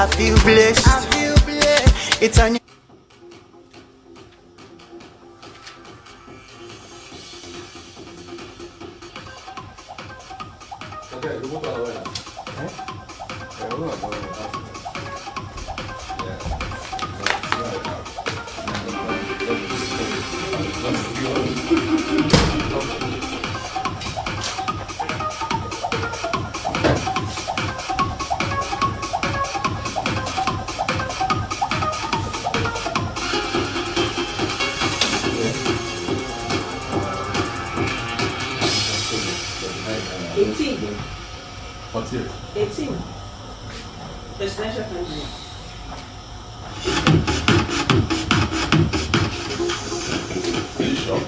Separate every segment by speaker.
Speaker 1: I feel blessed. I feel blessed. It's a new
Speaker 2: What's it?
Speaker 3: 18. Presidential candidate.
Speaker 2: Are you sure?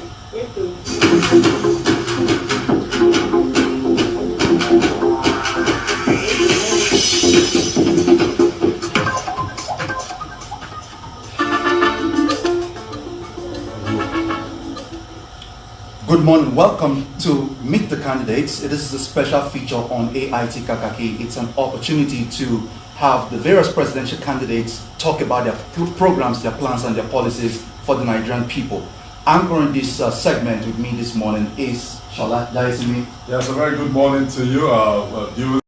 Speaker 4: Good morning. Welcome to Meet the Candidates. This is a special feature on AIT Kakaki. It's an opportunity to have the various presidential candidates talk about their programs, their plans, and their policies for the Nigerian people. Anchoring this segment with me this morning is Shola Daisimi.
Speaker 2: Yes, a very good morning to you, viewers.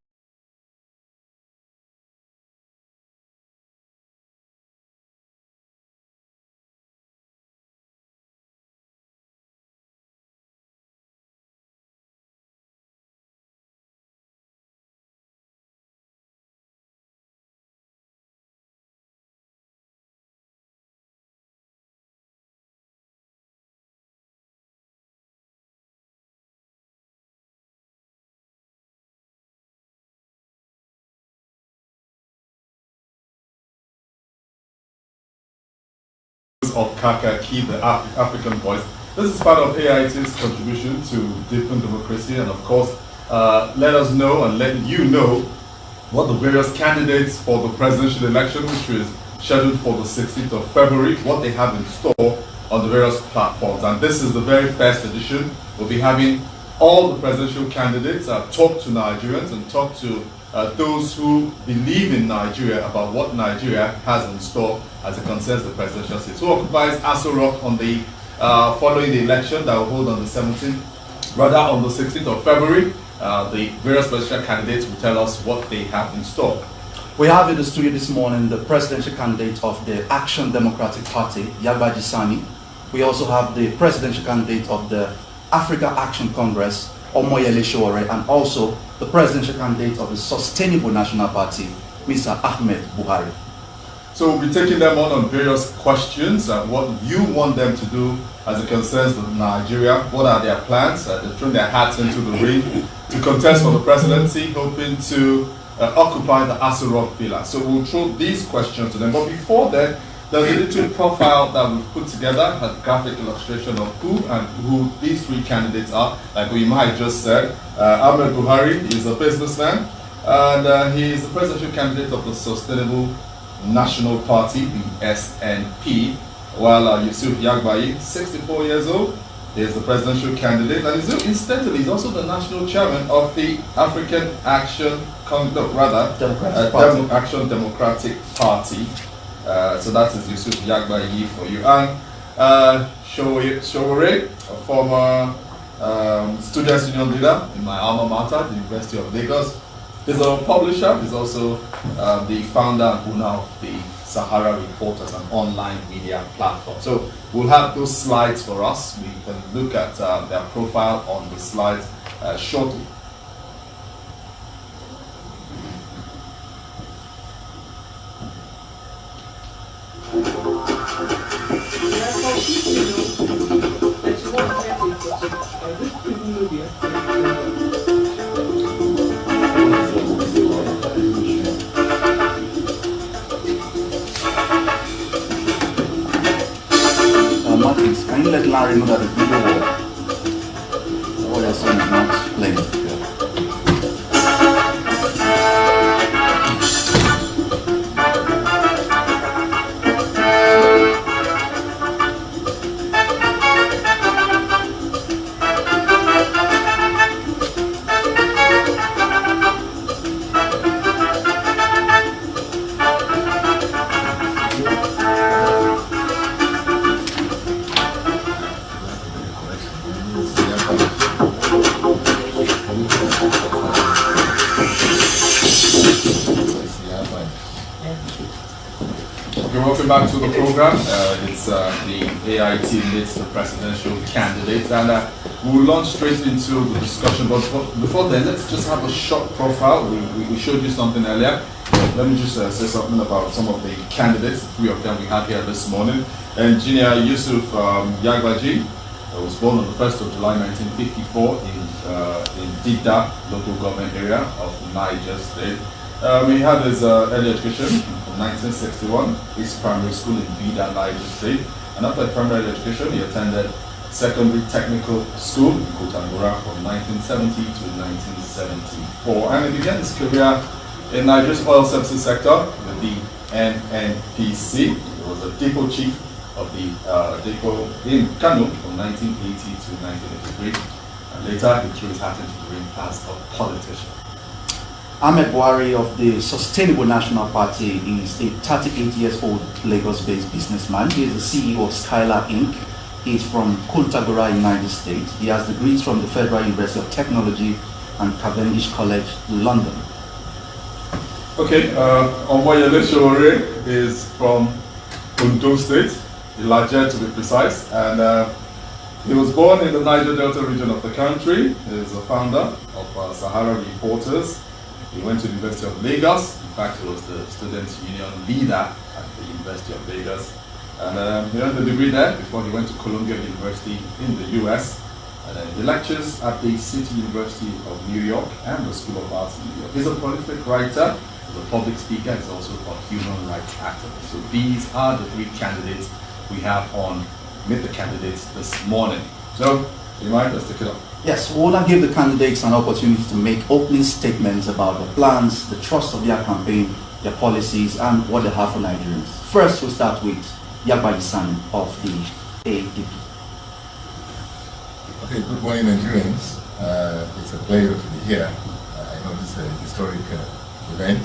Speaker 2: Of Kakaki, the African voice. This is part of AIT's contribution to deepen democracy, and of course, let us know and let you know what the various candidates for the presidential election, which is scheduled for the 16th of February, what they have in store on the various platforms. And this is the very first edition. We'll be having all the presidential candidates talk to Nigerians and talk to those who believe in Nigeria about what Nigeria has in store as it concerns the presidential seat. Who occupies Aso Rock on the following the election that will hold on the 17th, rather on the 16th of February. The various presidential candidates will tell us what they have in store.
Speaker 4: We have in the studio this morning the presidential candidate of the Action Democratic Party, Yagbaji Sani. We also have the presidential candidate of the Africa Action Congress, Omoyele Sowore, and also the presidential candidate of the Sustainable National Party, Mr. Ahmed Buhari.
Speaker 2: So we'll be taking them on various questions, what you want them to do as it concerns Nigeria, what are their plans, they're throwing their hats into the ring to contest for the presidency, hoping to occupy the Aso Rock Villa. So we'll throw these questions to them, but before that, there's a little profile that we've put together, a graphic illustration of who these three candidates are. Like Uyimai just said, Ahmed Buhari is a businessman, and he is the presidential candidate of the Sustainable National Party, the SNP, while Yusuf Yagbayi, 64 years old, is the presidential candidate, and incidentally, he's also the national chairman of the African Action Democratic Party. So that is Yusuf Yagbayi for you. And Sowore, a former students' union leader in my alma mater, the University of Lagos. He's a publisher. He's also the founder and owner of the Sahara Reporters, an online media platform. So we'll have those slides for us. We can look at their profile on the slides shortly.
Speaker 4: Martins, can you let Larry know that the video or your son is not playing?
Speaker 2: back to the program. It's the AIT leads the presidential candidates, and we'll launch straight into the discussion. But before then, let's just have a short profile. We showed you something earlier. Let me just say something about some of the candidates, 3 of them we had here this morning. Engineer Yusuf Yagbaji was born on the 1st of July 1954 in Dida, local government area of Niger State. He had his early education from 1961, his primary school in Dida, Niger State. And after primary education, he attended secondary technical school in Kotangura from 1970 to 1974. And he began his career in Nigeria's oil services sector with the NNPC. He was a depot chief of the depot in Kano from 1980 to 1983. And later, he threw his hat into the ring as a politician.
Speaker 4: Ahmed Buhari of the Sustainable National Party is a 38-year-old Lagos-based businessman. He is the CEO of Skylar Inc. He is from Kontagora, United States. He has degrees from the Federal University of Technology and Cavendish College, London.
Speaker 2: Okay, Omoyele Sowore is from Ondo State, Ilaje to be precise, and he was born in the Niger Delta region of the country. He is a founder of Sahara Reporters. He went to the University of Lagos. In fact, he was the student union leader at the University of Lagos. And he earned a degree there before he went to Columbia University in the US. And then he lectures at the City University of New York and the School of Arts in New York. He's a prolific writer, he's a public speaker, he's also a human rights activist. So these are the 3 candidates we have on Meet the Candidates this morning. So, you mind? Let's take it up.
Speaker 4: Yes, we want to give the candidates an opportunity to make opening statements about their plans, the trust of their campaign, their policies, and what they have for Nigerians. First, we'll start with Yagbaji Sani of the AIT.
Speaker 5: Okay, good morning, Nigerians. It's a pleasure to be here. I know this is a historic event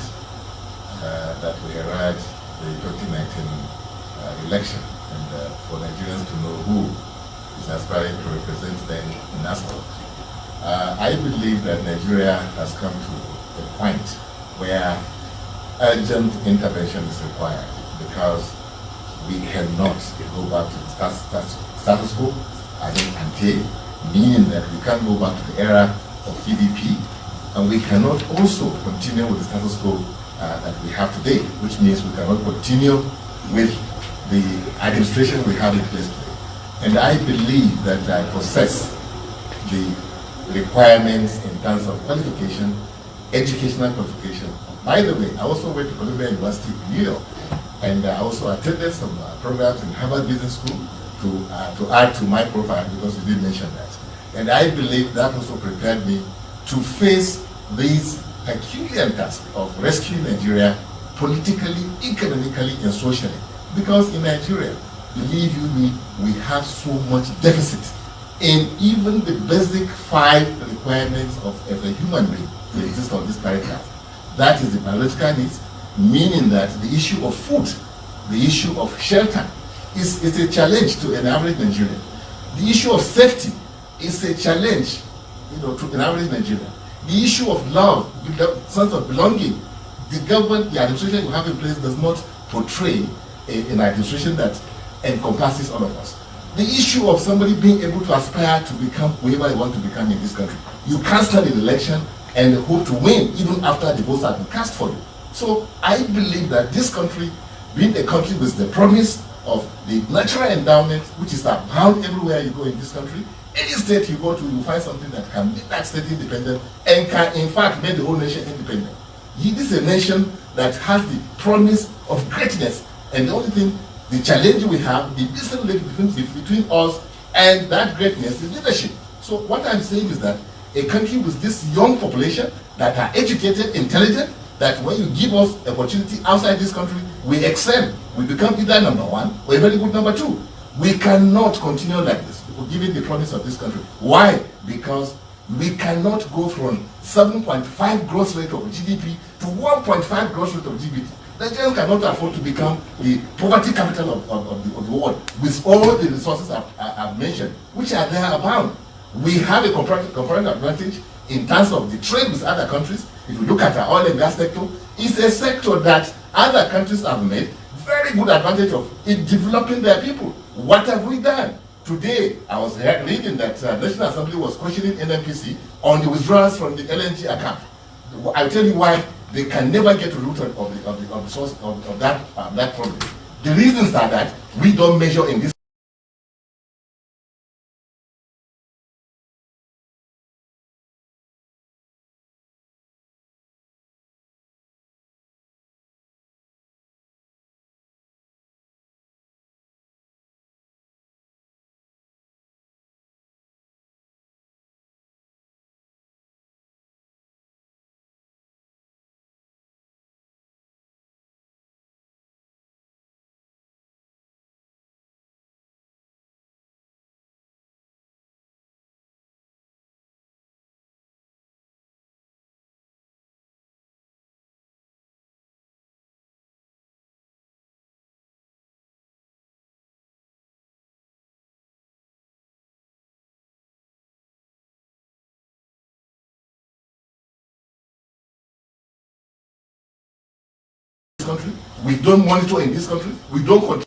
Speaker 5: that we arrived the 2019 election, and for Nigerians to know who is aspiring to represent them in NASCO. I believe that Nigeria has come to a point where urgent intervention is required because we cannot go back to the status quo ante, meaning that we can't go back to the era of GDP, and we cannot also continue with the status quo that we have today, which means we cannot continue with the administration we have in place today. And I believe that I possess the requirements in terms of qualification, educational qualification. By the way, I also went to Columbia University in New York, and I also attended some programs in Harvard Business School to add to my profile, because you did mention that. And I believe that also prepared me to face these peculiar tasks of rescuing Nigeria politically, economically, and socially. Because in Nigeria, believe you me, we have so much deficit in even the basic 5 requirements of a human being to exist on this planet Earth. That is the biological needs, meaning that the issue of food, the issue of shelter is a challenge to an average Nigerian. The issue of safety is a challenge, to an average Nigerian. The issue of love, the sense of belonging, the government, the administration we have in place does not portray an administration that encompasses all of us. The issue of somebody being able to aspire to become whoever they want to become in this country. You can't stand an election and hope to win even after the votes have been cast for you. So I believe that this country, being a country with the promise of the natural endowment, which is abound everywhere you go in this country, any state you go to, you find something that can make that state independent and can in fact make the whole nation independent. This is a nation that has the promise of greatness, and the only thing, the challenge we have, the distant link between us and that greatness is leadership. So what I'm saying is that a country with this young population that are educated, intelligent, that when you give us opportunity outside this country, we excel. We become either number 1 or a very good number 2. We cannot continue like this, given the promise of this country. Why? Because we cannot go from 7.5 growth rate of GDP to 1.5 growth rate of GDP. Nigerians cannot afford to become the poverty capital of the world with all the resources I've mentioned, which are there abound. We have a comparative advantage in terms of the trade with other countries. If you look at our oil and gas sector, it's a sector that other countries have made very good advantage of in developing their people. What have we done? Today, I was reading that National Assembly was questioning NNPC on the withdrawals from the LNG account. I'll tell you why they can never get to the root of the source of that problem. The reasons are that we don't measure in this country, we don't monitor in this country, we don't control.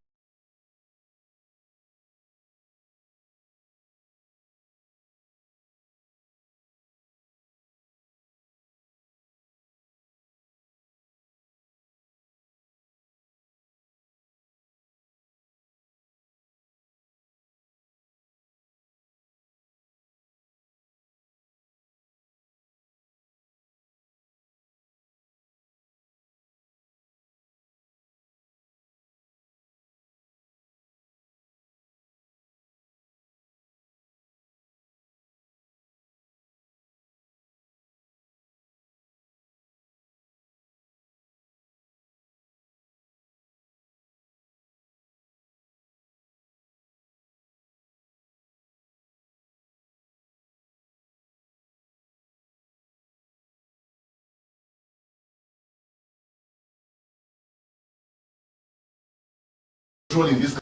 Speaker 5: In this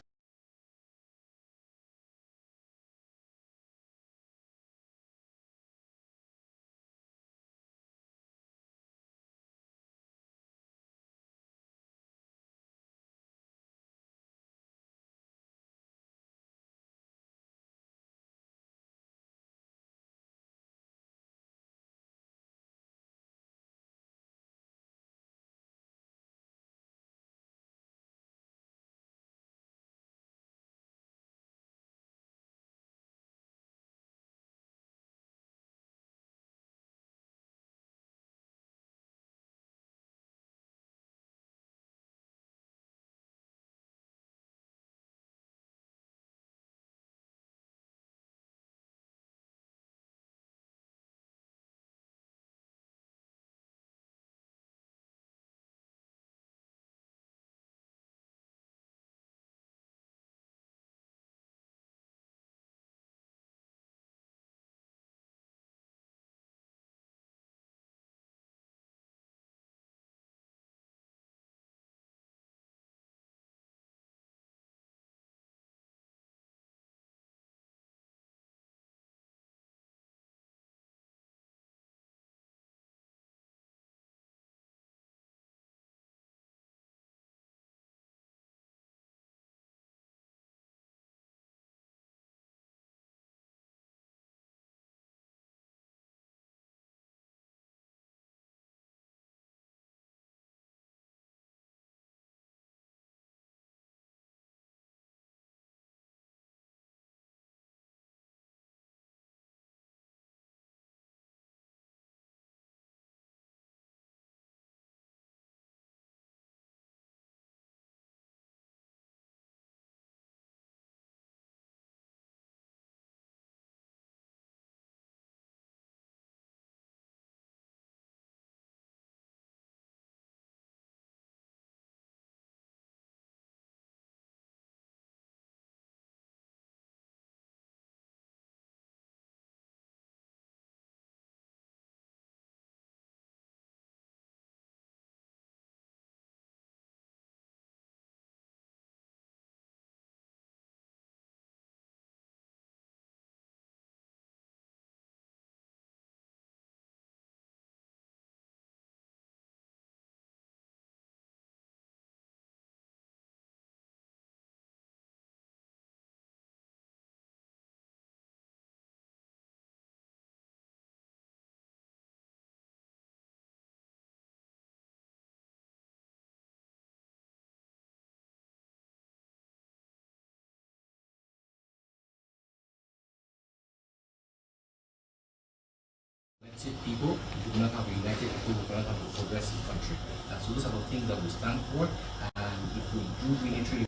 Speaker 6: people, if we do not have a united people, we cannot have a progressive country. And so those are the things that we stand for. And if we do military,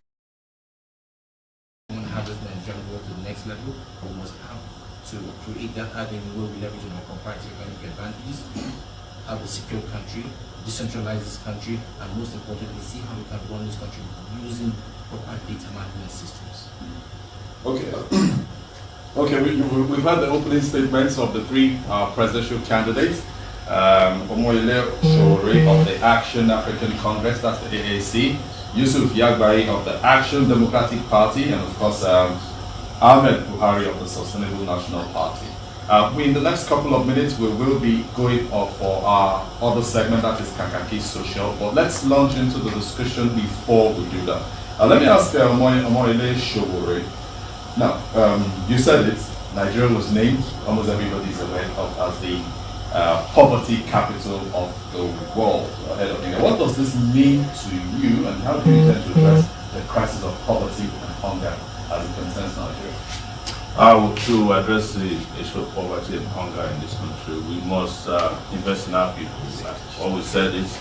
Speaker 6: we want to have this Nigerian world to the next level, we must have to create that avenue where we leverage on our comparative economic advantages, have a secure country, decentralize this country, and most importantly, see how we can run this country using proper data management systems.
Speaker 2: Okay. Okay, we've had the opening statements of the three presidential candidates. Omoyele Sowore of the Action African Congress, that's the AAC, Yusuf Yagbai of the Action Democratic Party, and of course Ahmed Buhari of the Sustainable National Party. In the next couple of minutes, we will be going off for our other segment, that is Kakaki Social, but let's launch into the discussion before we do that. Let me ask Omoyele Sowore. Now, you said it, Nigeria was named, almost everybody is aware of, as the poverty capital of the world ahead of India. What does this mean to you, and how do you intend to address the crisis of poverty and hunger as it concerns Nigeria?
Speaker 7: To address the issue of poverty and hunger in this country, we must invest in our people. What we said is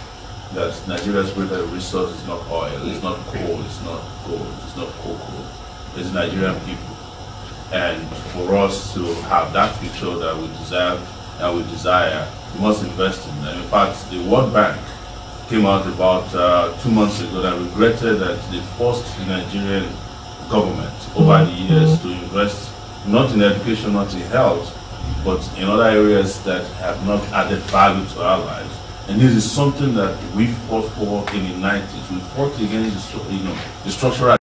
Speaker 7: that Nigeria's greater resource is not oil, it's not coal, it's not gold, it's not cocoa. It's Nigerian people. And for us to have that future that we deserve and we desire, we must invest in them. In fact, the World Bank came out about 2 months ago that regretted that they forced the Nigerian government over the years to invest not in education, not in health, but in other areas that have not added value to our lives. And this is something that we fought for in the 90s. We fought against the structural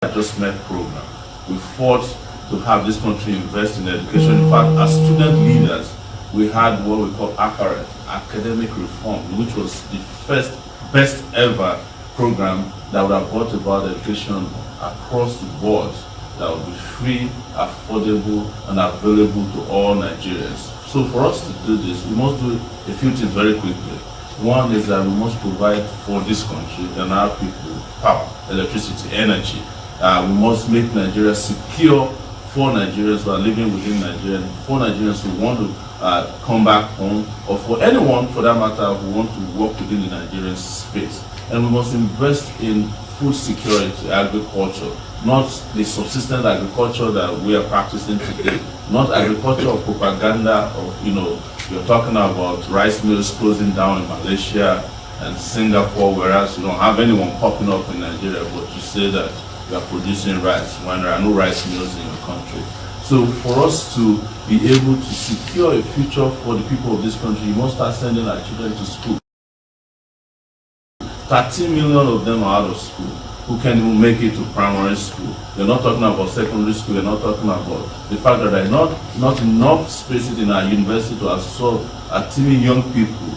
Speaker 7: adjustment program. We fought to have this country invest in education. In fact, as student leaders, we had what we call ACARET, Academic Reform, which was the first, best ever program that would have brought about education across the board that would be free, affordable, and available to all Nigerians. So for us to do this, we must do a few things very quickly. One is that we must provide for this country and our people power, electricity, energy. We must make Nigeria secure for Nigerians who are living within Nigeria, for Nigerians who want to come back home, or for anyone for that matter who want to work within the Nigerian space. And we must invest in food security, agriculture, not the subsistence agriculture that we are practicing today, not agriculture of propaganda of, you're talking about rice mills closing down in Malaysia and Singapore, whereas you don't have anyone popping up in Nigeria, but you say that you are producing rice when there are no rice mills in your country. So for us to be able to secure a future for the people of this country, you must start sending our children to school. 13 million of them are out of school who can't even make it to primary school. You're not talking about secondary school, you're not talking about the fact that there are not enough spaces in our university to absorb active young people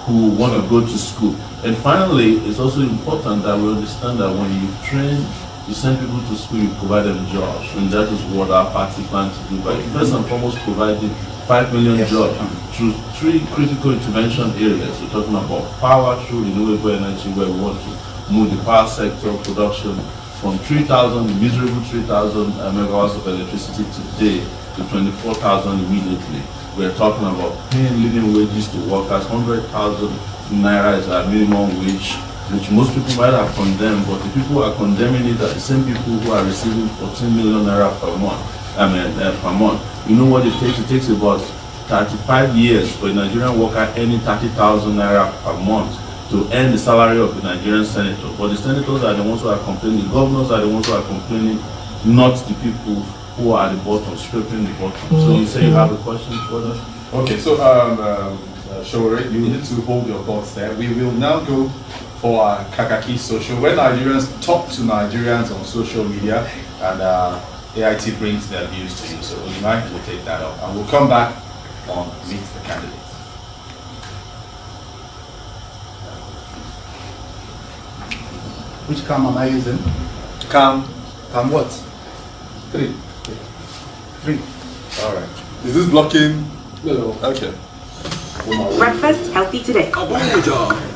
Speaker 7: who want to go to school. And finally, it's also important that we understand that when you train, you send people to school, you provide them jobs, and that is what our party plans to do by first and foremost providing 5 million jobs through 3 critical intervention areas. We're talking about power through renewable energy, where we want to move the power sector production from 3,000, miserable 3,000 megawatts of electricity today to 24,000 immediately. We're talking about paying living wages to workers. 100,000 naira is our minimum wage, which most people might have condemned, but the people who are condemning it are the same people who are receiving 14 million naira per month. Per month. You know what it takes? It takes about 35 years for a Nigerian worker earning 30,000 naira per month to earn the salary of the Nigerian senator. But the senators are the ones who are complaining, the governors are the ones who are complaining, not the people who are at the bottom, scraping the bottom. So you say you have a question for that?
Speaker 2: Okay, so Sowore, you need to hold your thoughts there. We will now go for our Kakaki Social, where Nigerians talk to Nigerians on social media, and AIT brings their views to you. So Olimai will take that up, and we'll come back on Meet the Candidates.
Speaker 4: Which cam am I using?
Speaker 2: Cam
Speaker 4: Cam what?
Speaker 2: 3.
Speaker 4: 3.
Speaker 2: All right. Is this blocking? No. Okay.
Speaker 8: Breakfast healthy today.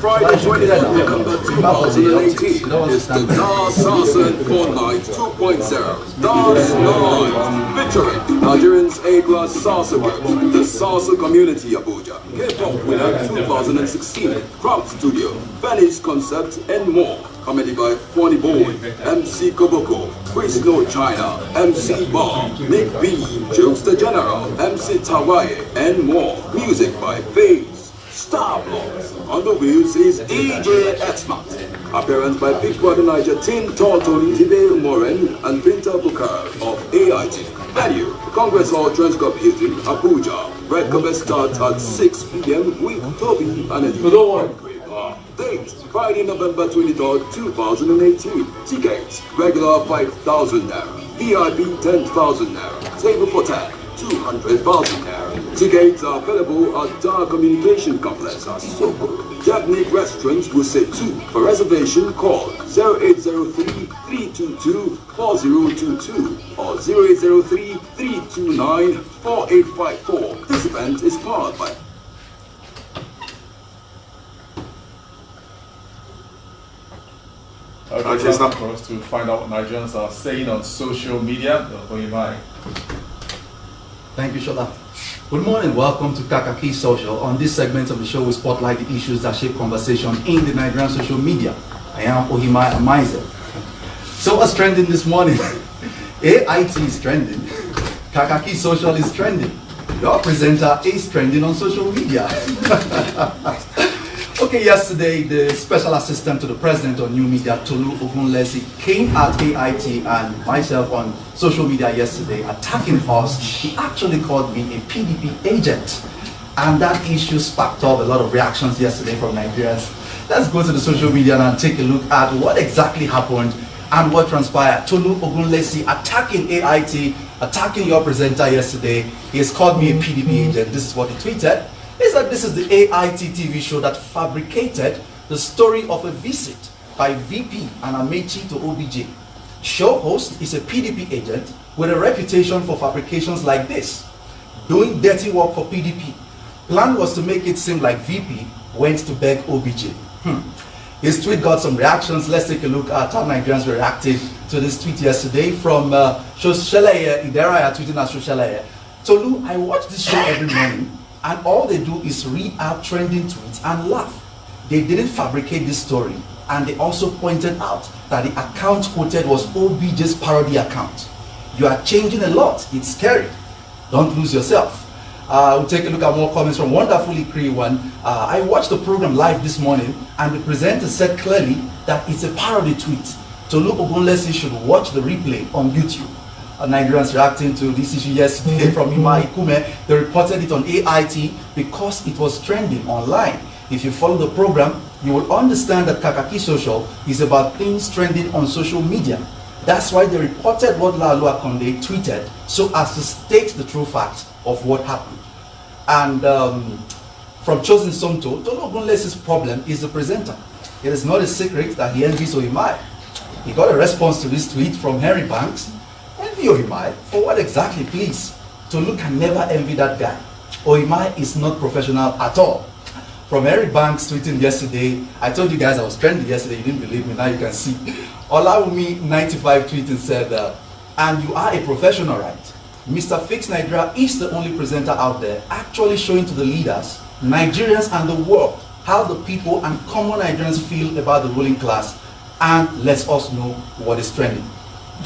Speaker 8: Friday, 23rd November 2018 is the Dar Salsa and Phone Night 2.0. Dar's Night, featuring Nigerians A-class salsa groups, the Salsa Community Abuja, K-pop winner 2016, Crowd Studio, Venice Concept, and more. Comedy by Funny Boy, MC Koboko, Chris No China, MC Bar, Nick B, Jokes the General, MC Tawaye, and more. Music by FaZe, Star Blocks. On the wheels is DJ Xmat. Appearance by Big Brother Niger, Tin Toltoni, Tibe Moren, and Binta Bukar of AIT. Venue, Congress Hall, Transcorp Hilton, Abuja. Red carpet starts at 6 p.m. with Toby and Eddie. Date, Friday, November 23rd, 2018. Tickets, regular 5,000 naira. VIP 10,000 naira. Table for 10, 200,000 naira. Tickets are available at Dar Communication Complex at Soko. Japanese Restaurants will say 2. For reservation, call 0803-322-4022 or 0803-329-4854. This event is powered by
Speaker 2: Okay, it's time for us to find out what Nigerians are saying on social media.
Speaker 4: Thank you, Shola. Good morning, welcome to Kakaki Social. On this segment of the show, we spotlight the issues that shape conversation in the Nigerian social media. I am Ohimai Amaize. So what's trending this morning? AIT is trending. Kakaki Social is trending. Your presenter is trending on social media. Okay, yesterday, the special assistant to the president on new media, Tolu Ogunlesi, came at AIT and myself on social media yesterday attacking us. He actually called me a PDP agent. And that issue sparked up a lot of reactions yesterday from Nigerians. Let's go to the social media and take a look at what exactly happened and what transpired. Tolu Ogunlesi attacking AIT, attacking your presenter yesterday. He has called me a PDP agent. This is what he tweeted. He said this is the AIT TV show that fabricated the story of a visit by VP and Amechi to OBJ. Show host is a PDP agent with a reputation for fabrications like this, doing dirty work for PDP. Plan was to make it seem like VP went to beg OBJ. His tweet got some reactions. Let's take a look at how Nigerians reacted to this tweet yesterday from Shosheleye Ideraya tweeting at Shosheleye. Tolu, I watch this show every morning, and all they do is read out trending tweets and laugh. They didn't fabricate this story, and they also pointed out that the account quoted was OBJ's parody account. You are changing a lot. It's scary. Don't lose yourself. We'll take a look at more comments from Wonderfully Kree1. I watched the program live this morning, and the presenter said clearly that it's a parody tweet. Tolu Ogunlesi should watch the replay on YouTube. Nigerians reacting to this issue yesterday from Ima Ikume. They reported it on AIT because it was trending online. If you follow the program, you will understand that Kakaki Social is about things trending on social media. That's why they reported what Lalu Akonde tweeted so as to state the true facts of what happened. And from Chosen Somto, Tolu Ogunlesi's problem is the presenter. It is not a secret that he envies Ohimai. He got a response to this tweet from Henry Banks. Envy Ohimai? For what exactly, please? Tolu can never envy that guy. Ohimai is not professional at all. From Henry Banks tweeting yesterday, I told you guys I was trending yesterday, you didn't believe me, now you can see. Olawumi95 tweeting said, and you are a professional, right? Mr. Fix Nigeria is the only presenter out there actually showing to the leaders, Nigerians and the world, how the people and common Nigerians feel about the ruling class, and lets us know what is trending.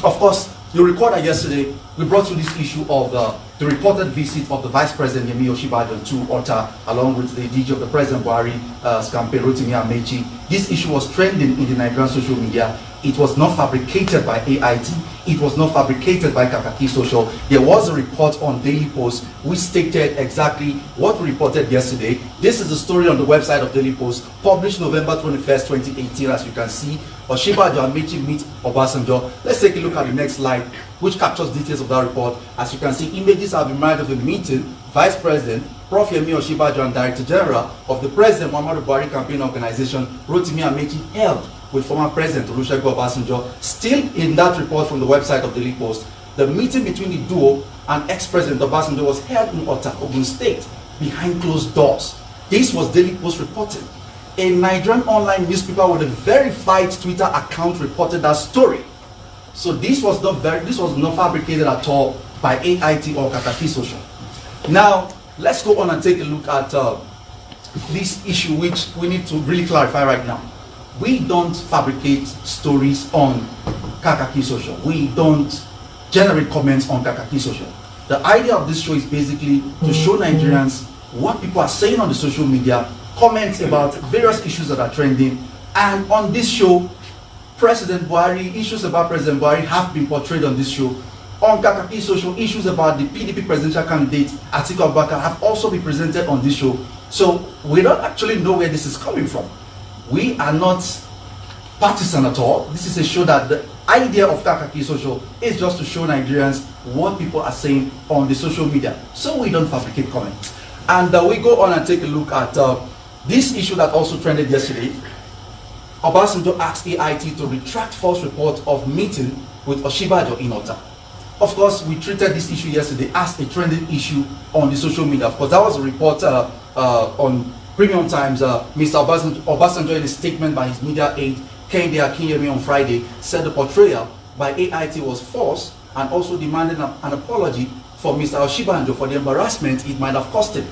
Speaker 4: Of course, you recall that yesterday we brought you this issue of the reported visit of the Vice President Yemi Osinbajo to Ota along with the DG of the President Buhari, Scampe Rotimi Amechi. This issue was trending in the Nigerian social media. It was not fabricated by AIT. It was not fabricated by Kakaki Social. There was a report on Daily Post which stated exactly what we reported yesterday. This is the story on the website of Daily Post, published November 21st, 2018, as you can see. Osinbajo Amechi meet Obasanjo. Let's take a look at the next slide, which captures details of that report. As you can see, images have emerged of the meeting. Vice President Prof. Yemi Osinbajo and Director General of the President Muhammadu Buhari Campaign Organization, Rotimi Amechi, held with former President Olusegun Obasanjo. Still in that report from the website of Daily Post, the meeting between the duo and ex-President Obasanjo was held in Ota, Ogun State, behind closed doors. This was Daily Post reporting. a Nigerian online newspaper with a verified Twitter account reported that story. So this was not fabricated at all by AIT or Kakaki Social. Now let's go on and take a look at this issue, which we need to really clarify right now. We don't fabricate stories on Kakaki Social. We don't generate comments on Kakaki Social. The idea of this show is basically to show Nigerians what people are saying on the social media, comments about various issues that are trending, and on this show, President Buhari, issues about President Buhari have been portrayed on this show. On Kakaki Social, issues about the PDP presidential candidate Atiku Abubakar have also been presented on this show. So we don't actually know where this is coming from. We are not partisan at all. This is a show that the idea of Kakaki Social is just to show Nigerians what people are saying on the social media. So we don't fabricate comments. And we go on and take a look at this issue that also trended yesterday. Obasanjo asked AIT to retract false report of meeting with Oshibajo in Ota. Of course, we treated this issue yesterday as a trending issue on the social media. Of course, that was a report on Premium Times. Mr. Obasanjo, in a statement by his media aide, Kehinde Akinyemi, on Friday, said the portrayal by AIT was false and also demanded an apology for Mr. Oshibajo for the embarrassment it might have cost him.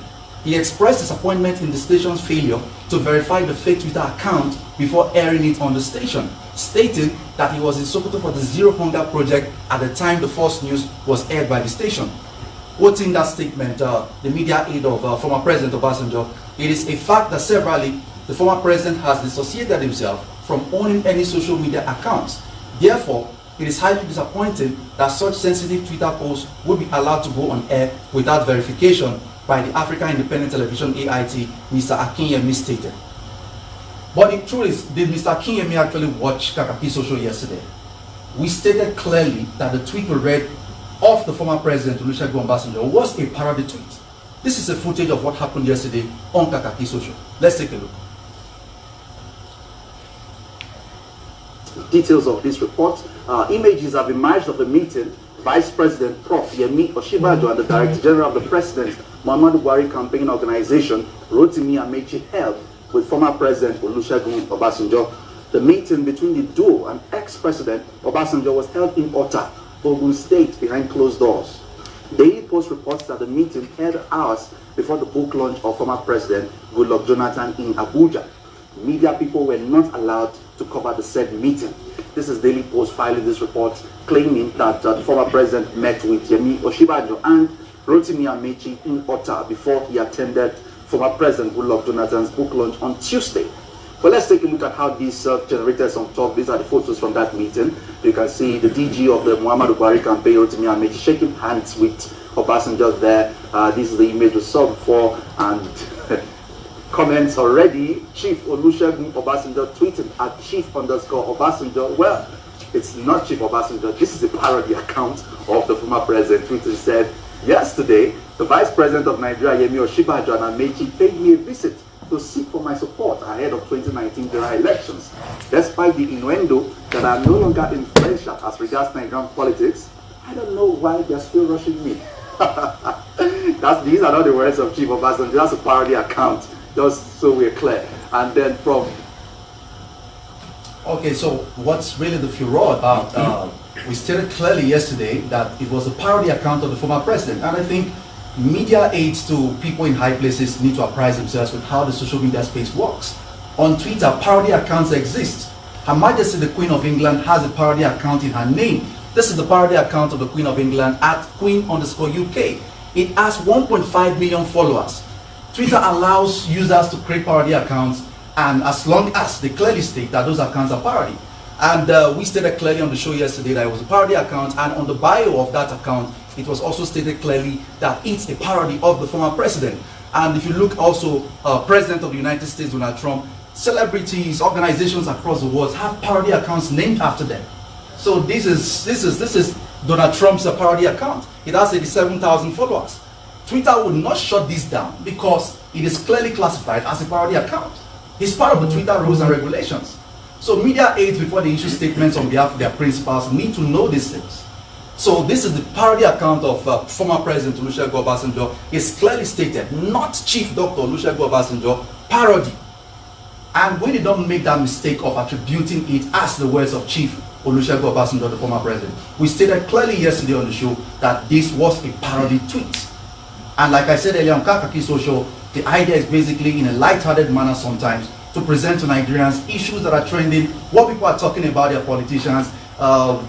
Speaker 4: He expressed disappointment in the station's failure to verify the fake Twitter account before airing it on the station, stating that he was in Sokoto for the Zero Hunger project at the time the false news was aired by the station. Quoting that statement, the media aide of former President Obasanjo, it is a fact that severally the former president has dissociated himself from owning any social media accounts. Therefore, it is highly disappointing that such sensitive Twitter posts would be allowed to go on air without verification by the African Independent Television AIT, Mr. Akinyemi stated. But the truth is, did Mr. Akinyemi actually watch Kakaki Social yesterday? We stated clearly that the tweet we read of the former president, Olusegun Obasanjo, was a parody tweet. This is a footage of what happened yesterday on Kakaki Social. Let's take a look.
Speaker 9: Details of this report. Images have emerged of the meeting Vice President Prof. Yemi Oshibajo and the Director General of the President Muhammadu Buhari Campaign Organization, Rotimi Amechi, held with former President Olusegun Obasanjo. The meeting between the duo and ex-President Obasanjo was held in Ota, Ogun State, behind closed doors. Daily Post reports that the meeting held hours before the book launch of former President Goodluck Jonathan in Abuja. Media people were not allowed to cover the said meeting. This is Daily Post filing this report, claiming that the former president met with Yemi Oshibajo and Rotimi Amechi in Ota before he attended former President Goodluck Jonathan's book launch on Tuesday. But let's take a look at how this generated some talk. These are the photos from that meeting. You can see the DG of the Muhammadu Buhari campaign, Rotimi Amechi, shaking hands with Obasanjo there. This is the image we saw before, and comments already. Chief Olusegun Obasanjo tweeted at Chief_Obasanjo. Well, it's not Chief Obasanjo. This is a parody account of the former president. Twitter said, yesterday, the Vice President of Nigeria, Yemi Oshibajo and Amechi, paid me a visit to seek for my support ahead of 2019 general elections. Despite the innuendo that I'm no longer influential as regards Nigerian politics, I don't know why they're still rushing me. These are not the words of Chief Obasanjo. That's a parody account, just so we're clear. And then from...
Speaker 4: Okay, so what's really the furor about, we stated clearly yesterday that it was a parody account of the former president, and I think media aides to people in high places need to apprise themselves with how the social media space works. On Twitter, parody accounts exist. Her Majesty the Queen of England has a parody account in her name. This is the parody account of the Queen of England at Queen_UK. It has 1.5 million followers. Twitter allows users to create parody accounts, and as long as they clearly state that those accounts are parody. And we stated clearly on the show yesterday that it was a parody account, and on the bio of that account, it was also stated clearly that it's a parody of the former president. And if you look also, President of the United States, Donald Trump, celebrities, organizations across the world have parody accounts named after them. So this is Donald Trump's parody account. It has 87,000 followers. Twitter would not shut this down because it is clearly classified as a parody account. It's part of the Twitter rules and regulations. So media aides, before they issue statements on behalf of their principals, need to know these things. So this is the parody account of former President Olusegun Obasanjo. It's clearly stated, not Chief Dr. Olusegun Obasanjo, parody. And we did not make that mistake of attributing it as the words of Chief Olusegun Obasanjo, the former president. We stated clearly yesterday on the show that this was a parody tweet. And like I said earlier on Kakaki Social, the idea is basically in a light-hearted manner sometimes to present to Nigerians issues that are trending, what people are talking about their politicians,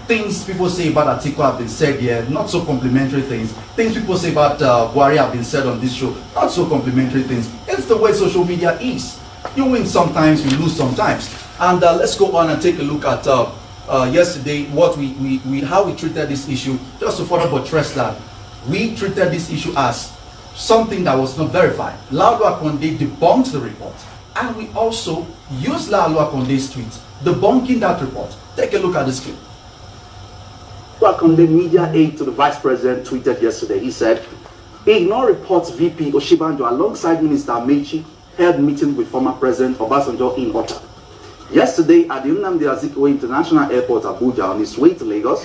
Speaker 4: things people say about Atiku have been said here, not so complimentary things. Things people say about Buhari have been said on this show, not so complimentary things. It's the way social media is. You win sometimes, you lose sometimes. And let's go on and take a look at yesterday what how we treated this issue. Just to further buttress that, we treated this issue as something that was not verified. Laolu Akonde debunked the report, and we also used Laolu Akonde's tweet debunking that report. Take a look at this clip.
Speaker 9: Akonde media aide to the vice president tweeted yesterday. He said, "Ignore reports VP Oshibanjo alongside Minister Amechi held meeting with former President Obasanjo in Ota. Yesterday at the Nnamdi Azikiwe International Airport, Abuja, on his way to Lagos,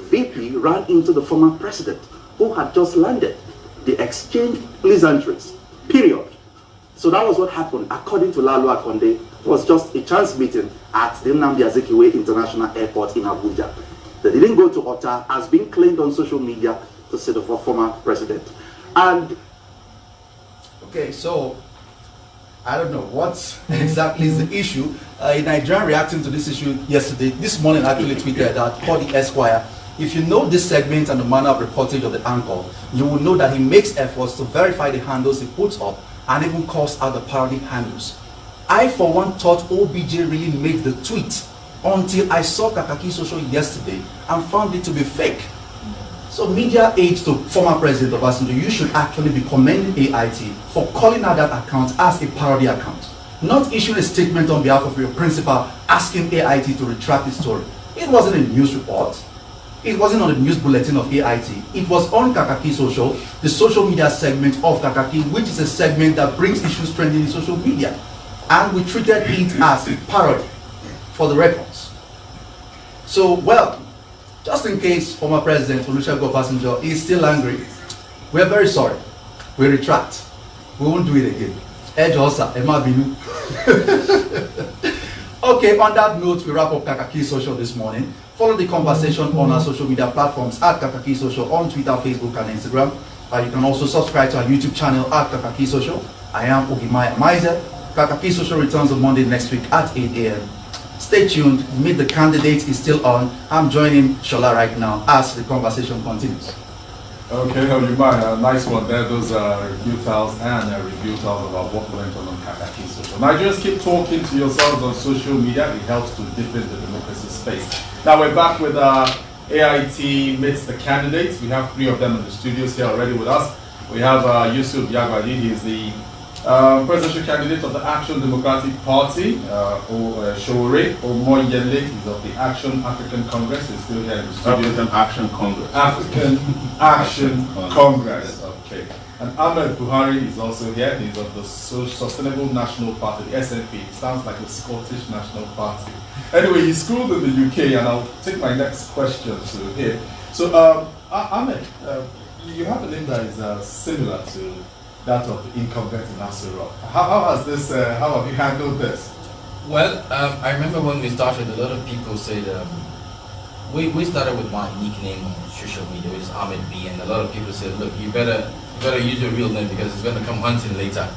Speaker 9: VP ran into the former president who had just landed. They exchanged pleasantries, period." So that was what happened. According to Laolu Akonde, it was just a chance meeting at the Nnamdi Azikiwe International Airport in Abuja. They didn't go to Ota, as being claimed on social media to say the former president. And
Speaker 4: okay, so I don't know what exactly is the issue. In Nigeria reacting to this issue yesterday, this morning I actually tweeted that called the Esquire. If you know this segment and the manner of reporting of the anchor, you will know that he makes efforts to verify the handles he puts up and even calls out the parody handles. I for one thought OBJ really made the tweet until I saw Kakaki Social yesterday and found it to be fake. So media aides to former President Obasanjo, you should actually be commending AIT for calling out that account as a parody account, not issuing a statement on behalf of your principal asking AIT to retract the story. It wasn't a news report. It wasn't on the news bulletin of AIT. It was on Kakaki Social, the social media segment of Kakaki, which is a segment that brings issues trending in social media. And we treated it as a parody for the records. So, well, just in case former President Olusegun Obasanjo is still angry, we're very sorry. We retract. We won't do it again. Okay, on that note, we wrap up Kakaki Social this morning. Follow the conversation on our social media platforms at Kakaki Social on Twitter, Facebook, and Instagram. You can also subscribe to our YouTube channel at Kakaki Social. I am Ogimaya Maize. Kakaki Social returns on Monday next week at 8 a.m. Stay tuned. Meet the Candidate is still on. I'm joining Shola right now as the conversation continues.
Speaker 2: Okay, nice one there. Those are rebutals and rebutals about what went on Kakaki Social. Nigerians, keep talking to yourselves on social media. It helps to deepen the democracy space. Now we're back with AIT meets the candidates. We have 3 of them in the studios here already with us. We have Yusuf Yagwadi. He is the presidential candidate of the Action Democratic Party. Sowore Omoyele is of the Action African Congress. He's still here in the studio.
Speaker 7: African Action Congress.
Speaker 2: African Action Congress. Okay. And Ahmed Buhari is also here. He's of the Sustainable National Party, the SNP. It sounds like a Scottish National Party. Anyway, he's schooled in the UK, and I'll take my next question to him. So, Ahmed, you have a name that is similar to that of the incumbent in Nasirah. How have you handled this?
Speaker 6: Well, I remember when we started, a lot of people said, we started with my nickname on social media, which is Ahmed B, and a lot of people said, look, you better use your real name because it's going to come hunting later.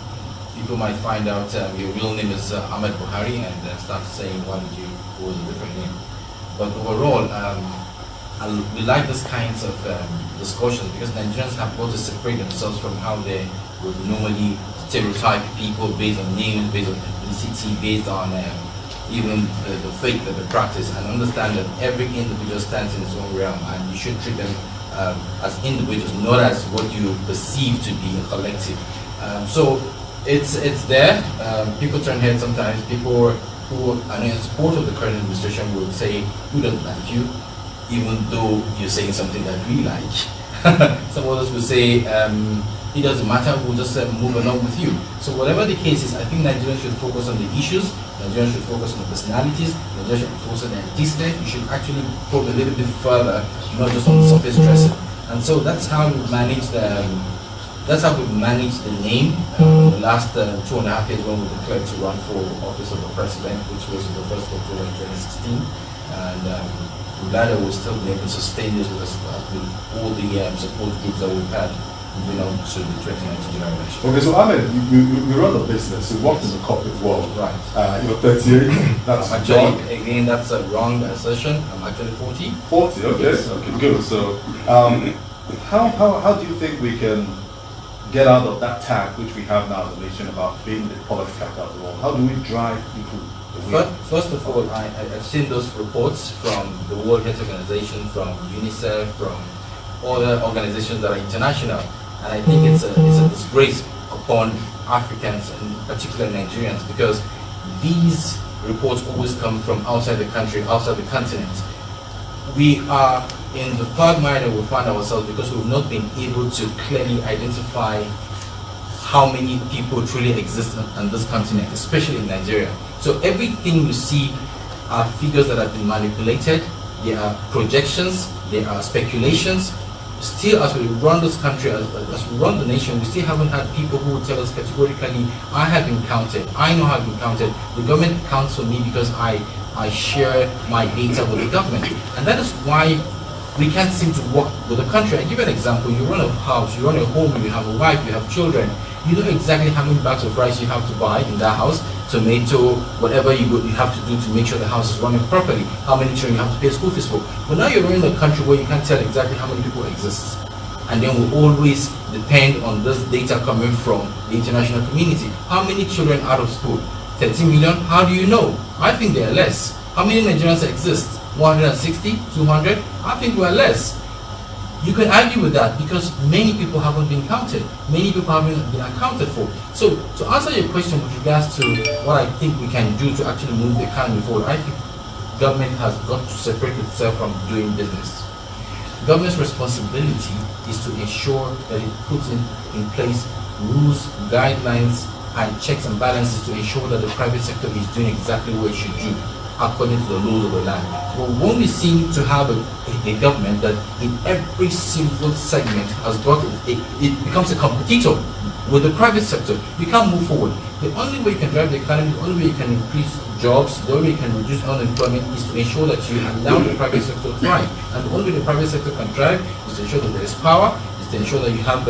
Speaker 6: People might find out your real name is Ahmed Buhari and start saying, why did you go with a different name? But overall, we like this kinds of discussions because Nigerians have got to separate themselves from how they would normally stereotype people based on names, based on ethnicity, based on even the faith that they practice, and understand that every individual stands in its own realm and you should treat them as individuals, not as what you perceive to be a collective. So it's there. People turn heads sometimes. People who are in support of the current administration will say, "We don't like you," even though you're saying something that we like. Some others will say, it doesn't matter, we'll just move along with you. So whatever the case is, I think Nigerians should focus on the issues, Nigerians should focus on the personalities, Nigerians should focus on the antecedents. You should actually probe a little bit further, not just on the surface dressing. And so that's how we manage the That's how we managed the name the last 2.5 years when we declared to run for office of the president, which was on the 1st of October 2016. And we're glad that we're still able to sustain this with all the support groups that we've had moving on to the 2019 general election.
Speaker 2: Okay, so Ahmed, you run a business, you worked in the corporate world.
Speaker 6: Right.
Speaker 2: You're 38, that's
Speaker 6: actually, again, that's a wrong assertion. I'm actually 40.
Speaker 2: 40, okay,
Speaker 6: Yes.
Speaker 2: okay, good. So, how do you think we can get out of that tag which we have now as a nation about being the poverty capital of the world? How do we drive people away?
Speaker 6: First of all, I've seen those reports from the World Health Organization, from UNICEF, from other organizations that are international, and I think it's a disgrace upon Africans and particularly Nigerians, because these reports always come from outside the country, outside the continent. We are in the quagmire that we find ourselves because we've not been able to clearly identify how many people truly exist on this continent, especially in Nigeria. So everything you see are figures that have been manipulated, there are projections, there are speculations. Still, as we run this country, as we run the nation, we still haven't had people who will tell us categorically, I have been counted, I know I've been counted, the government counts for me because I share my data with the government. And that is why we can't seem to work with the country. I give you an example. You run a house, you run a home, you have a wife, you have children. You know exactly how many bags of rice you have to buy in that house, tomato, whatever you have to do to make sure the house is running properly, how many children you have to pay school fees for. But now you're running a country where you can't tell exactly how many people exist. And then we always depend on this data coming from the international community. How many children out of school? 30 million? How do you know? I think there are less. How many Nigerians exist? 160? 200? I think we are less. You can argue with that because many people haven't been counted. Many people haven't been accounted for. So to answer your question with regards to what I think we can do to actually move the economy forward, I think government has got to separate itself from doing business. Government's responsibility is to ensure that it puts in place rules, guidelines, and checks and balances to ensure that the private sector is doing exactly what it should do according to the laws of the land. But when we seem to have a government that in every single segment has got it becomes a competitor with the private sector, you can't move forward. The only way you can drive the economy, the only way you can increase jobs, the only way you can reduce unemployment is to ensure that you allow the private sector to thrive. And the only way the private sector can thrive is to ensure that there is power, is to ensure that you have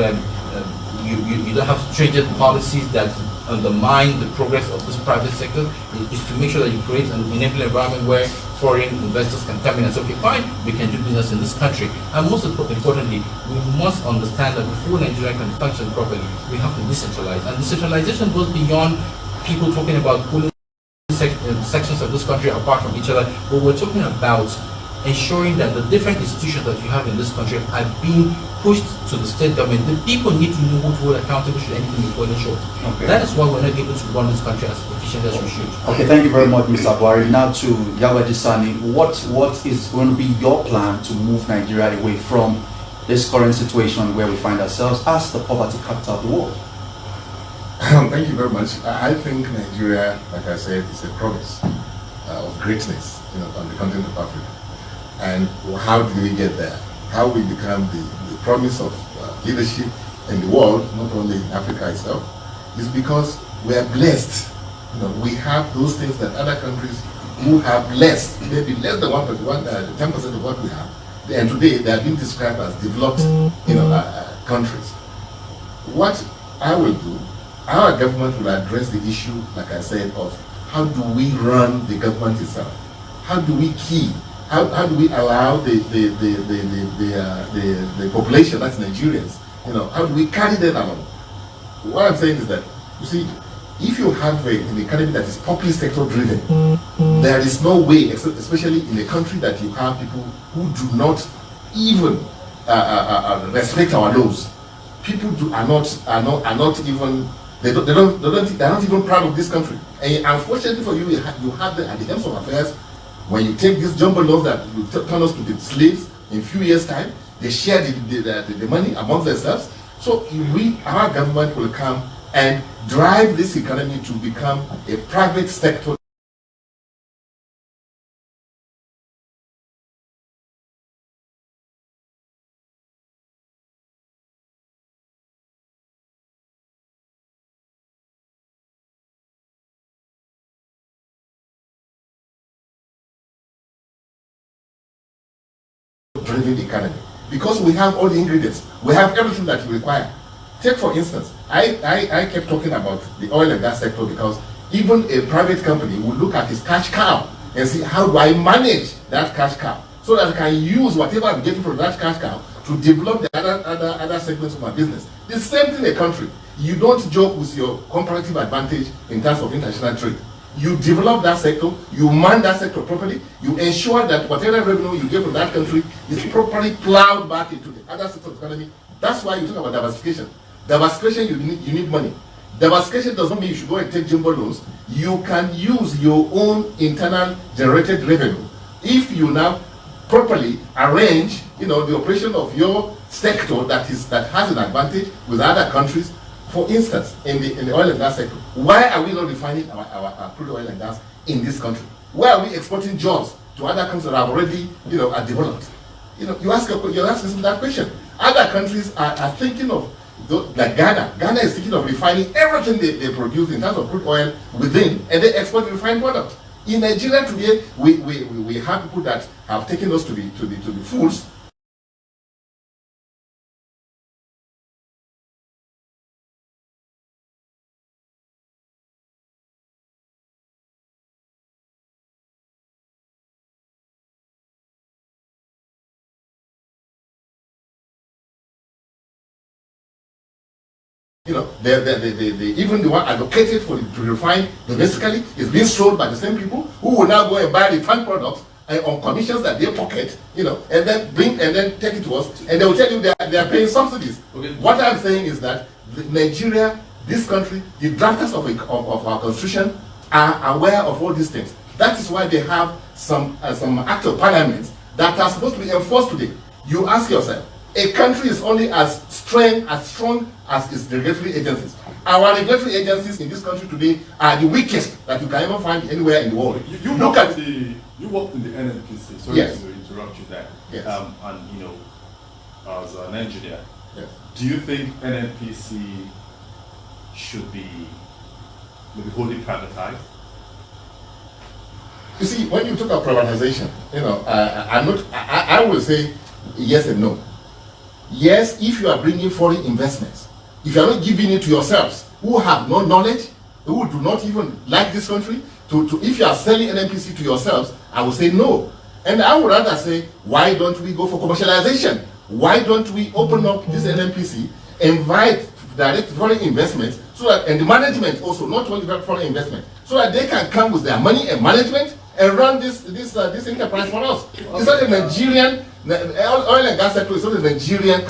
Speaker 6: you don't have stringent policies that undermine the progress of this private sector. Is to make sure that you create an enabling environment where foreign investors can come in and say, okay, fine, we can do business in this country. And most importantly, we must understand that before Nigeria can function properly, we have to decentralize. And decentralization goes beyond people talking about pulling sections of this country apart from each other, but we're talking about ensuring that the different institutions that you have in this country are being pushed to the state government. The people need to know who to hold accountable should anything be falling short. Okay. That is why we're not able to run this country as efficient as we should.
Speaker 4: Okay, thank you very much, Mr. Buhari. Now to Yawaji Sani, what is going to be your plan to move Nigeria away from this current situation where we find ourselves as the poverty capital of the world?
Speaker 5: Thank you very much. I think Nigeria, like I said, is a promise of greatness, on the continent of Africa. And how do we get there? How we become the promise of leadership in the world, not only in Africa itself, is because we are blessed. We have those things that other countries who have less, maybe less than 10% of what we have, and today they are being described as developed, countries. What I will do, our government will address the issue, like I said, of how do we run the government itself? How do we how do we allow the population, that's Nigerians, how do we carry them along? What I'm saying is that, you see, if you have an economy that is public sector driven, there is no way, especially in a country that you have people who do not even respect our laws. People are not even. They're not even proud of this country. And unfortunately for you, you have them at the ends of affairs. When you take these jumbo laws that will turn us to be slaves in a few years' time, they share the money amongst themselves. So our government will come and drive this economy to become a private sector sector-driven economy because we have all the ingredients. We have everything that you require. Take for instance, I kept talking about the oil and gas sector because even a private company will look at its cash cow and see how do I manage that cash cow so that I can use whatever I'm getting from that cash cow to develop the other segments of my business. The same thing in a country. You don't joke with your comparative advantage in terms of international trade. You develop that sector, you man that sector properly, you ensure that whatever revenue you get from that country is properly plowed back into the other sector of the economy. That's why you talk about diversification. Diversification, you need money. Diversification does not mean you should go and take jumbo loans. You can use your own internal generated revenue if you now properly arrange, the operation of your sector that has an advantage with other countries. For instance, in the oil and gas sector, why are we not refining our crude oil and gas in this country? Why are we exporting jobs to other countries that have already, are developed? You're asking that question. Other countries are thinking of, like Ghana. Ghana is thinking of refining everything they produce in terms of crude oil within, and they export refined products. In Nigeria today, we have people that have taken us to be fools. Even the one advocated to refine domestically is being sold by the same people who will now go and buy refined products on commissions that they pocket, and then take it to us, and they will tell you they are paying subsidies. Okay. What I'm saying is that Nigeria, this country, the drafters of our constitution are aware of all these things. That is why they have some act of parliament that are supposed to be enforced today. You ask yourself, a country is only as strong as its regulatory agencies. Our regulatory agencies in this country today are the weakest that you can ever find anywhere in the world.
Speaker 2: You worked in the NNPC. Sorry
Speaker 5: Yes.
Speaker 2: to interrupt you there.
Speaker 5: Yes.
Speaker 2: And as an engineer,
Speaker 5: Yes.
Speaker 2: do you think NNPC should be maybe wholly privatized?
Speaker 5: You see, when you talk about privatization, I will say yes and no. Yes, if you are bringing foreign investments, if you are not giving it to yourselves, who have no knowledge, who do not even like this country, if you are selling NNPC to yourselves, I will say no. And I would rather say, why don't we go for commercialization? Why don't we open up this NNPC, invite direct foreign investments, so that, and the management also, not only foreign investment, so that they can come with their money and management and run this enterprise for us. It's not a Nigerian oil and gas sector. Is not a Nigerian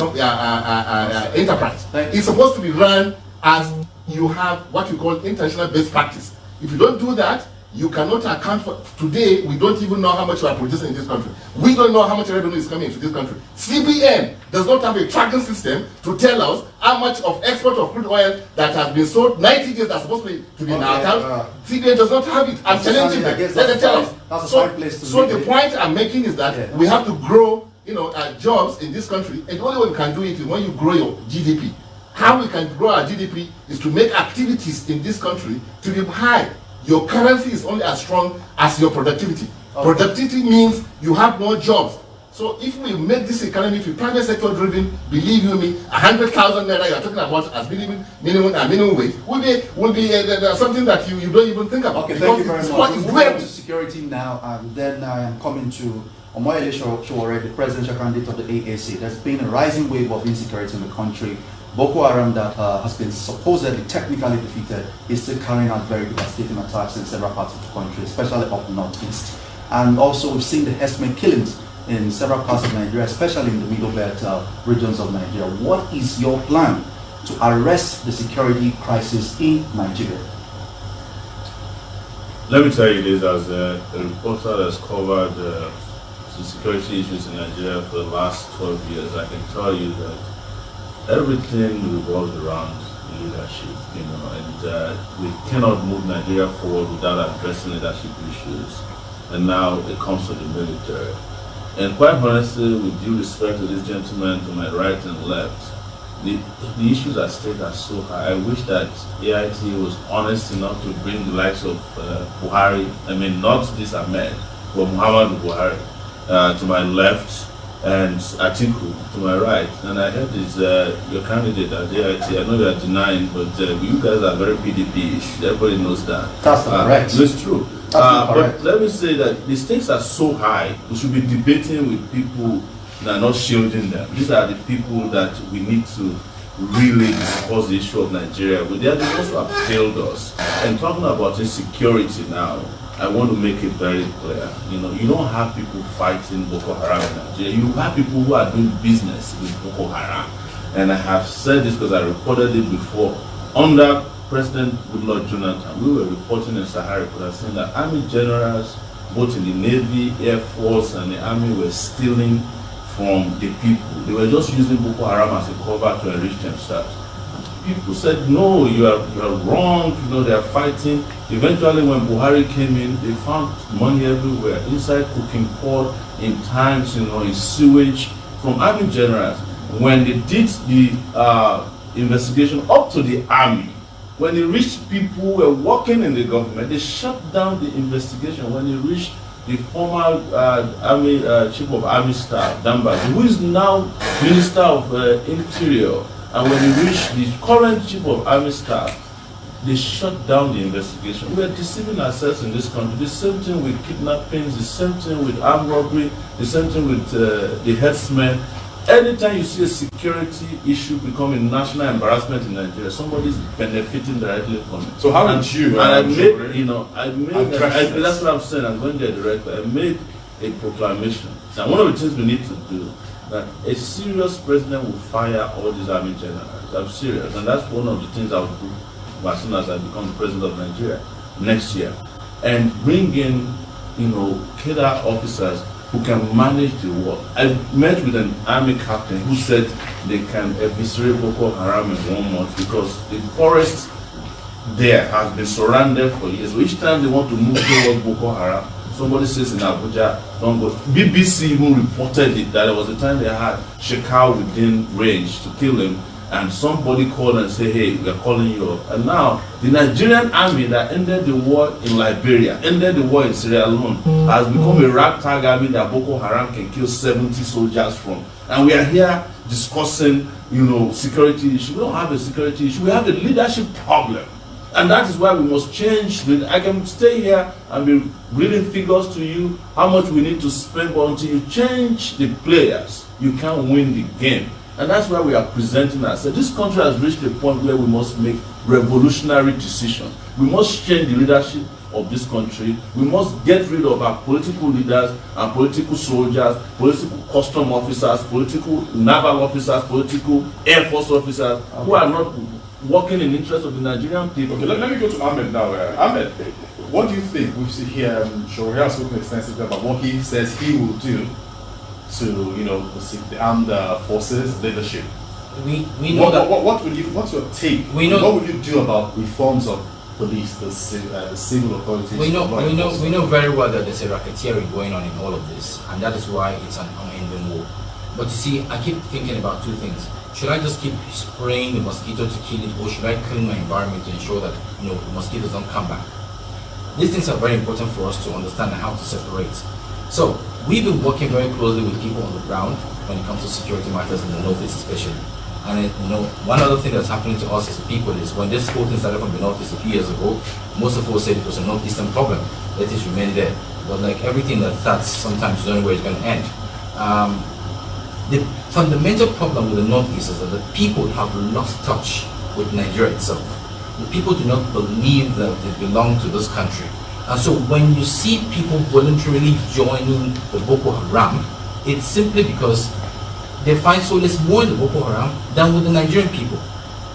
Speaker 5: enterprise. It's supposed to be run as you have what you call international best practice. If you don't do that, you cannot account for. Today, we don't even know how much we are producing in this country. We don't know how much revenue is coming into this country. CBN does not have a tracking system to tell us how much of export of crude oil that has been sold 90 days that's supposed to be in our account. CBN does not have it. I'm challenging them. Let them tell us. So the point I'm making is that we have to grow, jobs in this country, and the only way we can do it is when you grow your GDP. How we can grow our GDP is to make activities in this country to be high. Your currency is only as strong as your productivity. Okay. Productivity means you have more jobs. So if we make this economy private sector driven, believe you me, 100,000 naira you're talking about as minimum wage will be something that you don't even think about.
Speaker 4: Okay, thank you very much. We're moving to security now, and then I am coming to Omoyele Sowore, the presidential candidate of the AAC. There's been a rising wave of insecurity in the country. Boko Haram, that has been supposedly technically defeated, is still carrying out very devastating attacks in several parts of the country, especially up northeast. And also we've seen the herdsmen killings in several parts of Nigeria, especially in the middle belt regions of Nigeria. What is your plan to arrest the security crisis in Nigeria?
Speaker 7: Let me tell you this, as a reporter that's covered the security issues in Nigeria for the last 12 years, I can tell you that everything revolves around leadership, and we cannot move Nigeria forward without addressing leadership issues. And now it comes to the military. And quite honestly, with due respect to this gentleman to my right and left, the issues at stake are so high. I wish that AIT was honest enough to bring the likes of Buhari, not this Ahmed, but Muhammad Buhari, to my left, and Atiku to my right, and I heard is your candidate at AIT. I know you are denying, but you guys are very PDP-ish. Everybody knows that.
Speaker 4: That's not correct.
Speaker 7: It's true. But let me say that the stakes are so high. We should be debating with people that are not shielding them. These are the people that we need to really discuss the issue of Nigeria. But they are the ones who have failed us. And talking about insecurity now, I want to make it very clear. You know, you don't have people fighting Boko Haram in Nigeria. You have people who are doing business with Boko Haram. And I have said this because I reported it before. Under President Goodluck Jonathan, we were reporting in Sahara Report saying that army generals, both in the Navy, Air Force, and the army were stealing from the people. They were just using Boko Haram as a cover to enrich themselves. People said, no, you are wrong, you know, they are fighting. Eventually, when Buhari came in, they found money everywhere, inside cooking pot, in tanks, you know, in sewage, from army generals. When they did the investigation up to the army, when it reached people who were working in the government, they shut down the investigation. When it reached the former army chief of army staff, Damba, who is now Minister of Interior, and when he reached the current chief of army staff, they shut down the investigation. We are deceiving ourselves in this country. The same thing with kidnappings, the same thing with armed robbery, the same thing with the herdsmen. Anytime you see a security issue become a national embarrassment in Nigeria, somebody is benefiting directly from it.
Speaker 2: So how did you?
Speaker 7: That's what I'm saying. I'm going there directly. I made a proclamation. Now, one of the things we need to do, that a serious president will fire all these army generals. I'm serious, and that's one of the things I'll do as soon as I become the president of Nigeria next year, and bring in, you know, cadre officers who can manage the war. I met with an army captain who said they can eviscerate Boko Haram in 1 month because the forest there has been surrounded for years. So each time they want to move towards Boko Haram, somebody says in Abuja, don't go. BBC even reported it, that there was a time they had Shekau within range to kill him, and somebody called and said, hey, we are calling you up. And now, the Nigerian army that ended the war in Liberia, ended the war in Sierra Leone, has become a ragtag army that Boko Haram can kill 70 soldiers from. And we are here discussing, you know, security issue. We don't have a security issue, we have a leadership problem. And that is why we must change. I can stay here and be reading figures to you, how much we need to spend, but until you change the players, you can't win the game. And that's why we are presenting ourselves. This country has reached a point where we must make revolutionary decisions. We must change the leadership of this country. We must get rid of our political leaders and political soldiers, political custom officers, political naval officers, political air force officers who are not working in the interest of the Nigerian people.
Speaker 2: Okay, let me go to Ahmed now. Ahmed, what do you think? We've seen here, Sowore has spoken extensively about what he says he will do to, you know, the armed forces leadership.
Speaker 6: We know that.
Speaker 2: What's your take?
Speaker 6: We know.
Speaker 2: What would you do about reforms of police, the civil authorities?
Speaker 6: We know very well that there's a racketeering going on in all of this, and that is why it's an unending war. But you see, I keep thinking about two things. Should I just keep spraying the mosquito to kill it, or should I clean my environment to ensure that, you know, the mosquitoes don't come back? These things are very important for us to understand and how to separate. So we've been working very closely with people on the ground when it comes to security matters in the Northeast especially. And you know, one other thing that's happening to us as people is when this whole thing started from the Northeast a few years ago, most of us said it was a Northeastern problem. Let it remain there. But like everything that starts, sometimes you don't know where it's going to end. The fundamental problem with the Northeast is that the people have lost touch with Nigeria itself. The people do not believe that they belong to this country. And so when you see people voluntarily joining the Boko Haram, it's simply because they find solace more in the Boko Haram than with the Nigerian people.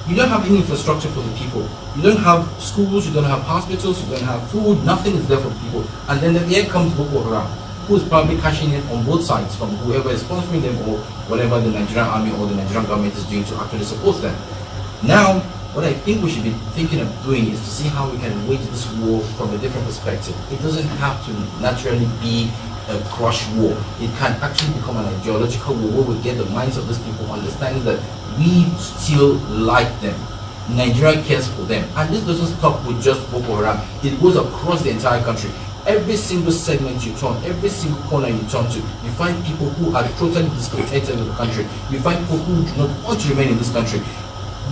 Speaker 6: You don't have any infrastructure for the people. You don't have schools, you don't have hospitals, you don't have food, nothing is there for the people. And then here comes Boko Haram, who is probably cashing in on both sides from whoever is sponsoring them or whatever the Nigerian army or the Nigerian government is doing to actually support them. Now, what I think we should be thinking of doing is to see how we can wage this war from a different perspective. It doesn't have to naturally be a crush war. It can actually become an ideological war where we get the minds of these people understanding that we still like them. Nigeria cares for them. And this doesn't stop with just Boko Haram. It goes across the entire country. Every single segment you turn, every single corner you turn to, you find people who are totally discontented with the country. You find people who do not want to remain in this country.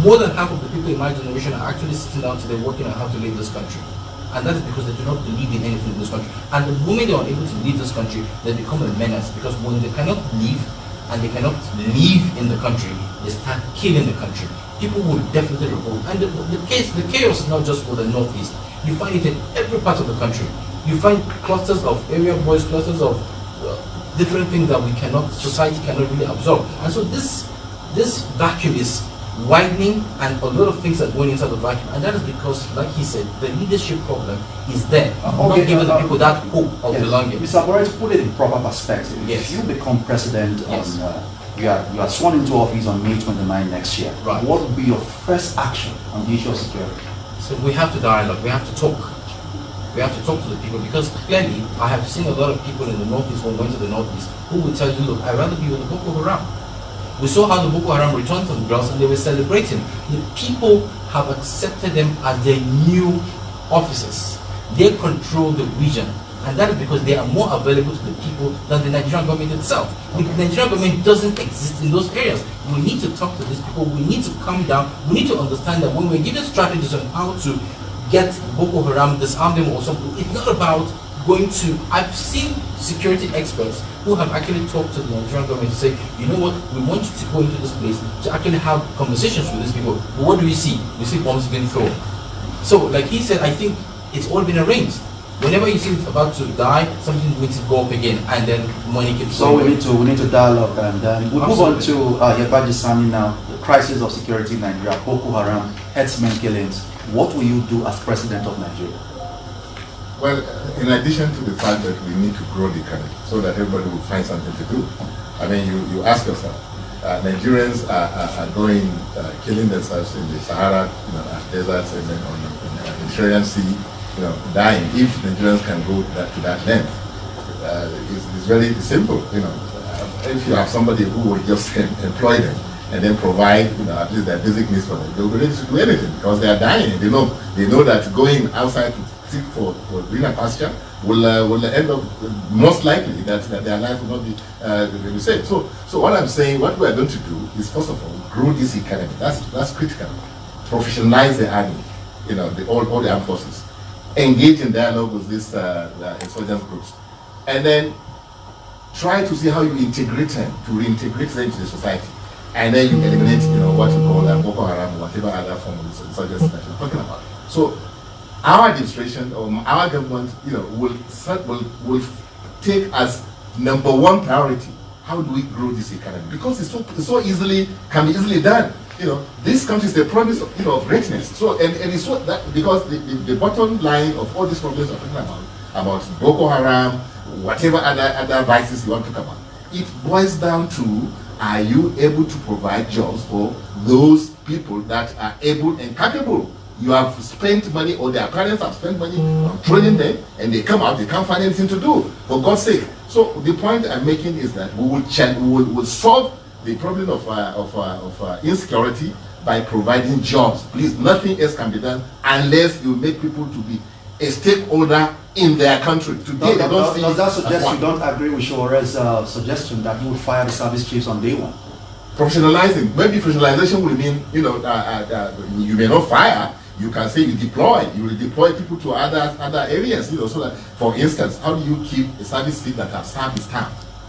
Speaker 6: More than half of the people in my generation are actually sitting down today working on how to leave this country. And that is because they do not believe in anything in this country. And the moment they are able to leave this country, they become a menace. Because when they cannot leave, and they cannot live in the country, they start killing the country. People will definitely revolt. And the chaos is not just for the Northeast. You find it in every part of the country. You find clusters of area boys, clusters of different things that society cannot really absorb. And so this vacuum is widening, and a lot of things are going inside the vacuum. And that is because, like he said, the leadership problem is there. Not giving the people that hope of belonging.
Speaker 4: Mr. Sowore, to put it in proper perspective, if you become president you are sworn into office on May 29 next year, what would be your first action on the issue of security?
Speaker 6: So we have to dialogue, we have to talk. We have to talk to the people, because clearly I have seen a lot of people in the Northeast who went to the Northeast who will tell you, look, I'd rather be with the Boko Haram. We saw how the Boko Haram returned from the grounds and they were celebrating. The people have accepted them as their new officers. They control the region, and that is because they are more available to the people than the Nigerian government itself. The Nigerian government doesn't exist in those areas. We need to talk to these people. We need to calm down. We need to understand that when we're given strategies on how to get Boko Haram, disarm them or something, it's not about going to... I've seen security experts who have actually talked to the Nigerian government to say, you know what, we want you to go into this place to actually have conversations with these people. But what do we see? We see bombs being thrown. So, like he said, I think it's all been arranged. Whenever you see it's about to die, something needs to go up again, and then money keeps going.
Speaker 4: So we need to dialogue, and we'll move on to Yebaji Sani now. The crisis of security in Nigeria, Boko Haram, herdsmen killings. What will you do as president of Nigeria?
Speaker 5: Well, in addition to the fact that we need to grow the economy so that everybody will find something to do. I mean, you ask yourself, Nigerians are going, killing themselves in the Sahara, deserts, and then on the Mediterranean Sea, dying. If Nigerians can go to that length, it's very simple. If you have somebody who will just employ them and then provide, at least their basic needs for them, they'll be ready to do anything because they are dying. They know that going outside to seek for greener pasture will end up most likely that their life will not be safe. So what I'm saying, what we are going to do is, first of all, grow this economy. That's critical. Professionalize the army, all the armed forces. Engage in dialogue with these insurgent groups, and then try to see how you integrate them, to reintegrate them into the society, and then you eliminate, what you call Boko Haram or whatever other form of insurgency that you're talking about. So our administration or our government, will take as number one priority, how do we grow this economy? Because it's so can be easily done. This country is the promise of, greatness. So and it's so that because the bottom line of all these problems we're talking about Boko Haram, whatever other vices you want to talk about, it boils down to, are you able to provide jobs for those people that are able and capable? You have spent money, or their parents have spent money on training them, and they come out, they can't find anything to do, for God's sake. So the point I'm making is that we will solve the problem of insecurity by providing jobs. Please, nothing else can be done unless you make people to be a stakeholder in their country. Today, does
Speaker 4: that suggest you don't agree with Sowore's suggestion that you would fire the service chiefs on day one?
Speaker 5: Professionalizing. Maybe professionalization will mean, you may not fire. You can say you will deploy people to other areas, so that, for instance, how do you keep a service chief that has served his term?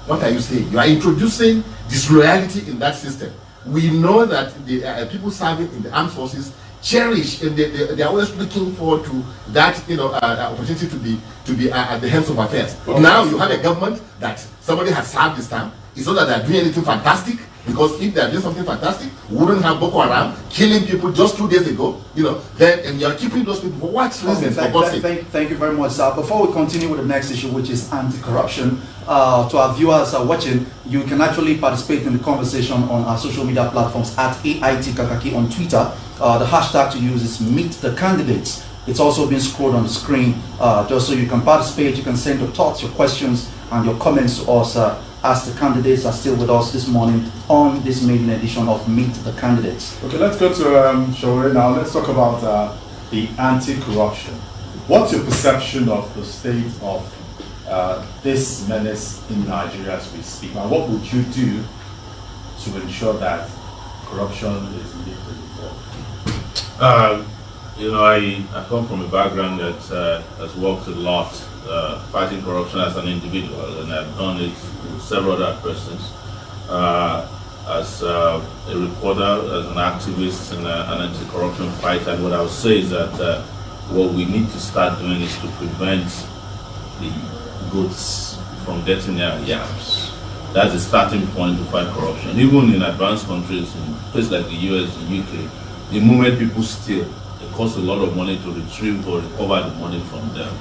Speaker 5: What are you saying? You are introducing disloyalty in that system. We know that the people serving in the armed forces cherish, and they are always looking forward to that opportunity to be at the helm of affairs. Now you have a government that somebody has served this time. It's not that they are doing anything fantastic, because if they are doing something fantastic, we wouldn't have Boko Haram killing people just 2 days ago. And you are keeping those people for what reason?
Speaker 4: Thank you very much, sir. Before we continue with the next issue, which is anti-corruption, to our viewers watching, you can actually participate in the conversation on our social media platforms at AIT Kakaki on Twitter. The hashtag to use is Meet the Candidates. It's also been scrolled on the screen, just so you can participate. You can send your thoughts, your questions, and your comments to us as the candidates are still with us this morning on this maiden edition of Meet the Candidates.
Speaker 2: Okay, let's go to Sowore now. Let's talk about the anti-corruption. What's your perception of the state of this menace in Nigeria as we speak? And what would you do to ensure that corruption is lifted?
Speaker 7: I come from a background that has worked a lot fighting corruption as an individual, and I've done it with several other persons. As a reporter, as an activist, and an anti-corruption fighter, and what I would say is that what we need to start doing is to prevent the goats from getting their yams. That's the starting point to fight corruption. Even in advanced countries, in places like the US and UK, the moment people steal, it costs a lot of money to retrieve or recover the money from them.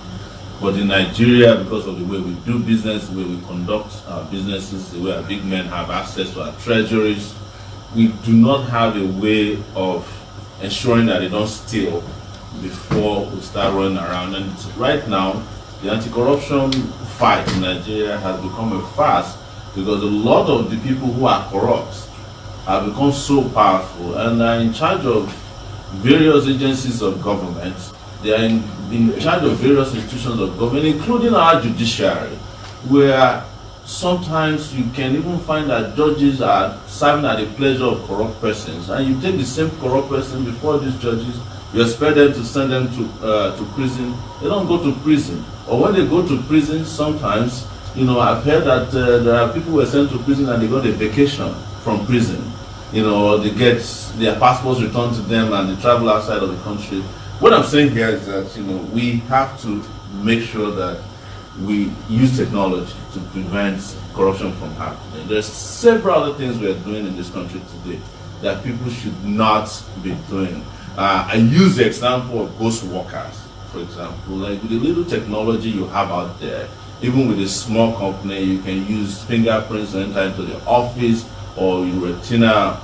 Speaker 7: But in Nigeria, because of the way we do business, the way we conduct our businesses, the way our big men have access to our treasuries, we do not have a way of ensuring that they don't steal before we start running around. And right now, the anti-corruption fight in Nigeria has become a farce because a lot of the people who are corrupt have become so powerful and are in charge of various agencies of government. They are in charge of various institutions of government, including our judiciary, where sometimes you can even find that judges are serving at the pleasure of corrupt persons. And you take the same corrupt person before these judges, you expect them to send them to prison. They don't go to prison. Or when they go to prison, sometimes, I've heard that there are people who are sent to prison and they got a vacation from prison. They get their passports returned to them and they travel outside of the country. What I'm saying here is that, we have to make sure that we use technology to prevent corruption from happening. There's several other things we are doing in this country today that people should not be doing. I use the example of ghost workers, for example. Like with the little technology you have out there, even with a small company, you can use fingerprints to enter into the office or your retina,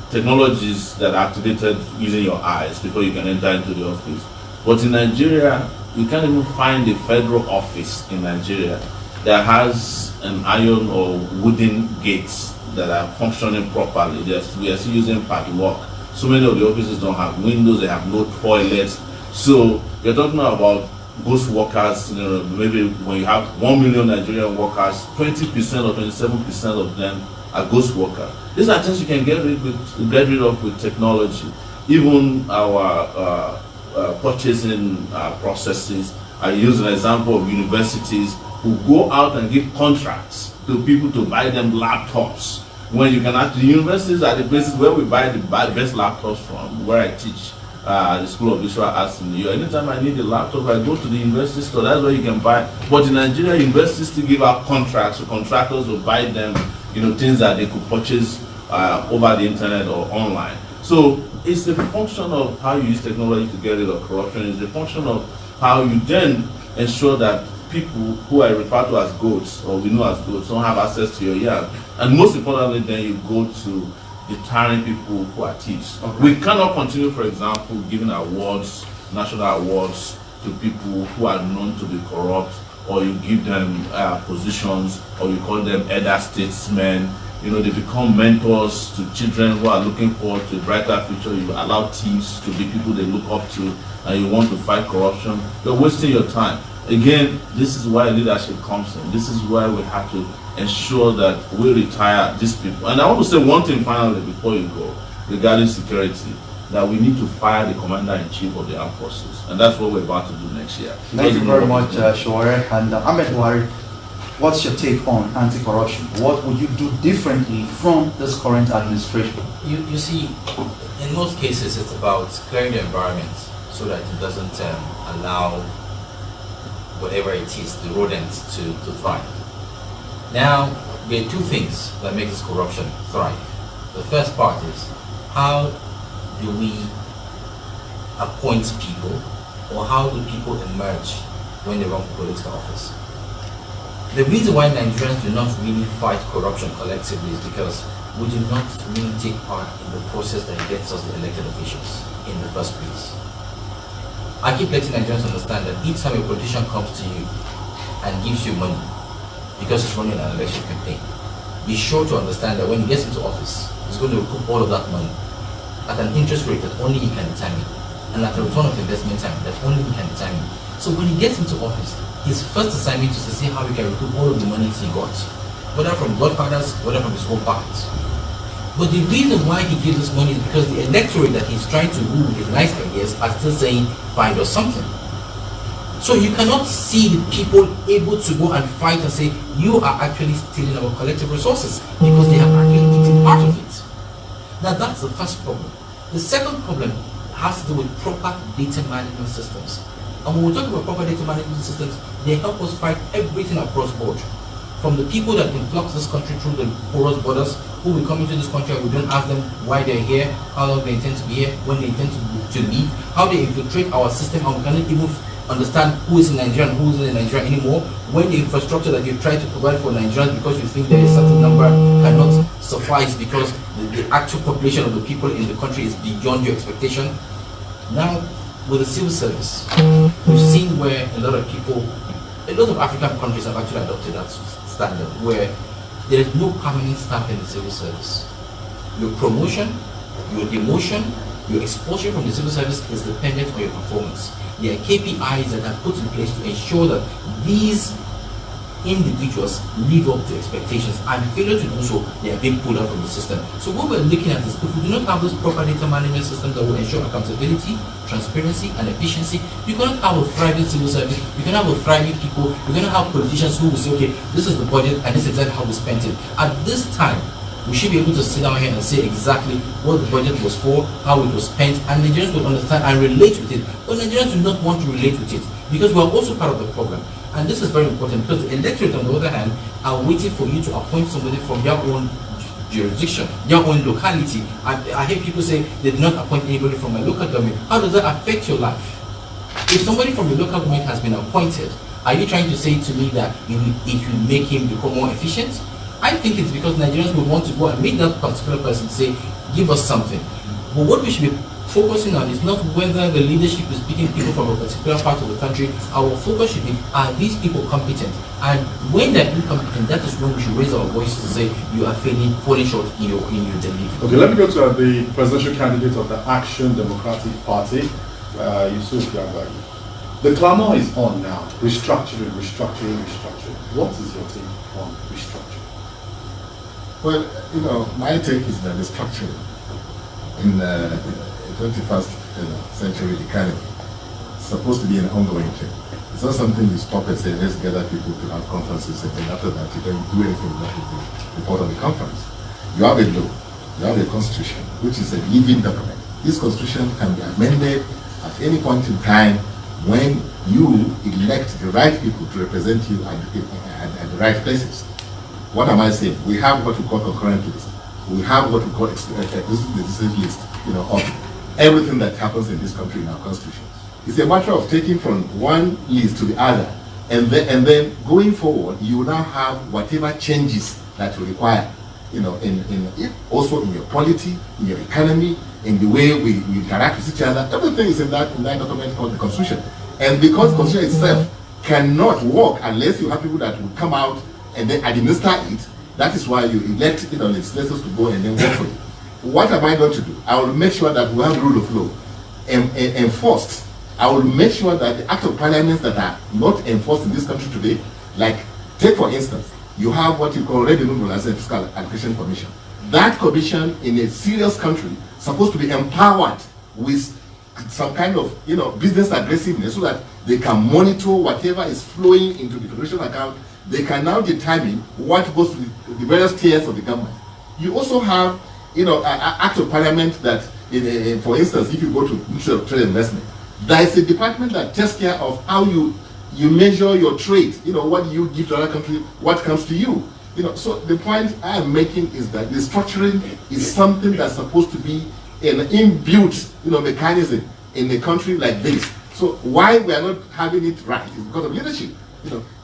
Speaker 7: technologies that are activated using your eyes before you can enter into the office. But in Nigeria, you can't even find a federal office in Nigeria that has an iron or wooden gates that are functioning properly. We are still using padlock. So many of the offices don't have windows, they have no toilets. So you're talking about ghost workers, maybe when you have 1 million Nigerian workers, 20% or 27% of them are ghost workers. These are things you can get rid of with technology. Even our purchasing processes. I use an example of universities who go out and give contracts to people to buy them laptops. When you can actually, universities are the places where we buy the best laptops from, where I teach the School of Visual Arts in the US. Anytime I need a laptop, I go to the university store, that's where you can buy. But in Nigeria, universities still give out contracts to contractors who buy them, things that they could purchase over the internet or online. So it's the function of how you use technology to get rid of corruption. It's the function of how you then ensure that people who are referred to as goats, or we know as goats, don't have access to your yard. And most importantly, then you go to deterring people who are thieves. Okay. We cannot continue, for example, giving awards, national awards, to people who are known to be corrupt, or you give them positions, or you call them elder statesmen. They become mentors to children who are looking forward to a brighter future. You allow thieves to be people they look up to, and you want to fight corruption. You're wasting your time. Again, this is why leadership comes in. This is why we have to ensure that we retire these people. And I want to say one thing finally before you go, regarding security, that we need to fire the commander-in-chief of the armed forces. And that's what we're about to do next year.
Speaker 4: Thank you very much, Sowore. And Ahmed Buhari, what's your take on anti-corruption? What would you do differently from this current administration?
Speaker 6: You see, in most cases, it's about clearing the environment so that it doesn't allow whatever it is, the rodents, to thrive. Now, there are two things that make this corruption thrive. The first part is, how do we appoint people, or how do people emerge when they run for political office? The reason why Nigerians do not really fight corruption collectively is because we do not really take part in the process that gets us the elected officials in the first place. I keep letting Nigerians understand that each time a politician comes to you and gives you money because he's running an election campaign, be sure to understand that when he gets into office, he's going to recoup all of that money at an interest rate that only he can determine. and at a return of investment time that only we can determine. So when he gets into office, his first assignment is to see how he can recoup all of the money he got, whether from godfathers, whether from his own pockets. But the reason why he gives this money is because the electorate that he's trying to rule with his nice ideas are still saying, find us something. So you cannot see the people able to go and fight and say, you are actually stealing our collective resources, because they have actually eaten part of it. Now that's the first problem. The second problem has to do with proper data management systems. And when we talk about proper data management systems, they help us fight everything across board. From the people that influx this country through the porous borders, who will come into this country and we don't ask them why they're here, how long they intend to be here, when they intend to leave, how they infiltrate our system, and we cannot even understand who is in Nigeria and who isn't in Nigeria anymore, when the infrastructure that you try to provide for Nigerians because you think there is a certain number cannot suffice because the actual population of the people in the country is beyond your expectation. Now, with the civil service, we've seen where a lot of African countries have actually adopted that standard, where there is no permanent staff in the civil service. Your promotion, your demotion, your expulsion from the civil service is dependent on your performance. There are KPIs that are put in place to ensure that these individuals live up to expectations, and failure to do so, they are being pulled out from the system. So what we're looking at is, if we do not have those proper data management systems that will ensure accountability, transparency, and efficiency, you cannot have a thriving civil service, you cannot have a thriving people, you cannot have politicians who will say, okay, this is the budget and this is exactly how we spent it. At this time, we should be able to sit down here and say exactly what the budget was for, how it was spent, and Nigerians will understand and relate with it. But Nigerians do not want to relate with it, because we are also part of the problem. And this is very important, because the electorate, on the other hand, are waiting for you to appoint somebody from their own jurisdiction, their own locality. And I hear people say they did not appoint anybody from my local government. How does that affect your life? If somebody from your local government has been appointed, are you trying to say to me that it will make him become more efficient? I think it's because Nigerians would want to go and meet that particular person and say, give us something. But what we should be focusing on is not whether the leadership is picking people from a particular part of the country. Our focus should be, are these people competent? And when they're incompetent, that is when we should raise our voice to say, you are falling short in your delivery.
Speaker 2: Okay, let me go to the presidential candidate of the Action Democratic Party, Yusuf Yagbayi. The clamor is on now. Restructuring. What is your take on restructuring?
Speaker 5: Well, my take is that the structuring in the 21st century economy is supposed to be an ongoing thing. It's not something you stop and say, let's gather people to have conferences, and then after that you don't do anything with the report of the conference. You have a law, you have a constitution, which is a living document. This constitution can be amended at any point in time when you elect the right people to represent you at the right places. What am I saying? We have what we call concurrent list. We have what we call the decision list, of everything that happens in this country in our constitution. It's a matter of taking from one list to the other, and then going forward, you now have whatever changes that you require, also in your polity, in your economy, in the way we interact with each other. Everything is in that document called the Constitution. And because the Constitution itself cannot work unless you have people that will come out and then administer it, that is why you elect legislators to go and then work for it. What am I going to do? I will make sure that we have rule of law enforced. I will make sure that the act of parliament that are not enforced in this country today, like, take for instance, you have what you call Revenue Mobilization Fiscal Allocation Commission. That commission in a serious country is supposed to be empowered with some kind of business aggressiveness so that they can monitor whatever is flowing into the federation account. They can now determine what goes to the various tiers of the government. You also have an act of parliament that, for instance, if you go to mutual trade investment, there is a department that takes care of how you measure your trade. What you give to another country, what comes to you. So the point I am making is that the structuring is something that's supposed to be an inbuilt, mechanism in a country like this. So why we are not having it right is because of leadership.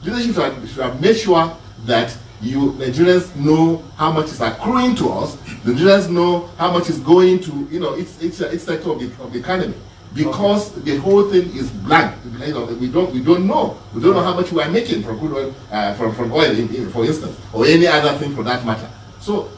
Speaker 5: Leadership should have made sure that Nigerians know how much is accruing to us. Nigerians know how much is going to each sector of the economy. Because the whole thing is blank. We don't know. We don't know how much we are making from crude oil, from oil, for instance, or any other thing for that matter. So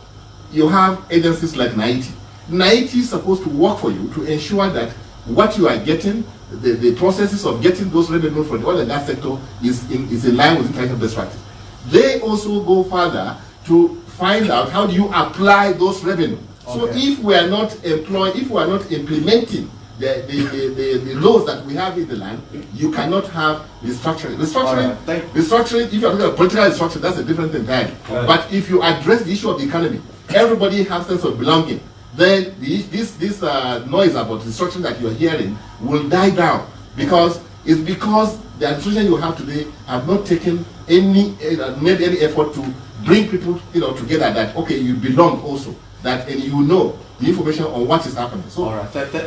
Speaker 5: you have agencies like AIT. AIT is supposed to work for you to ensure that what you are getting, the processes of getting those revenue from the oil and gas sector is in line with international best practice. They also go further to find out how do you apply those revenue. So if we are not implementing the laws that we have in the land, you cannot have restructuring. Restructuring, if you are talking about political restructuring, that's a different thing entirely. But if you address the issue of the economy, everybody has sense of belonging, then this noise about restructuring that you are hearing will die down, because it's because the administration you have today have not taken made any effort to bring people together, that okay, you belong also, that, and you know the information on what is happening. So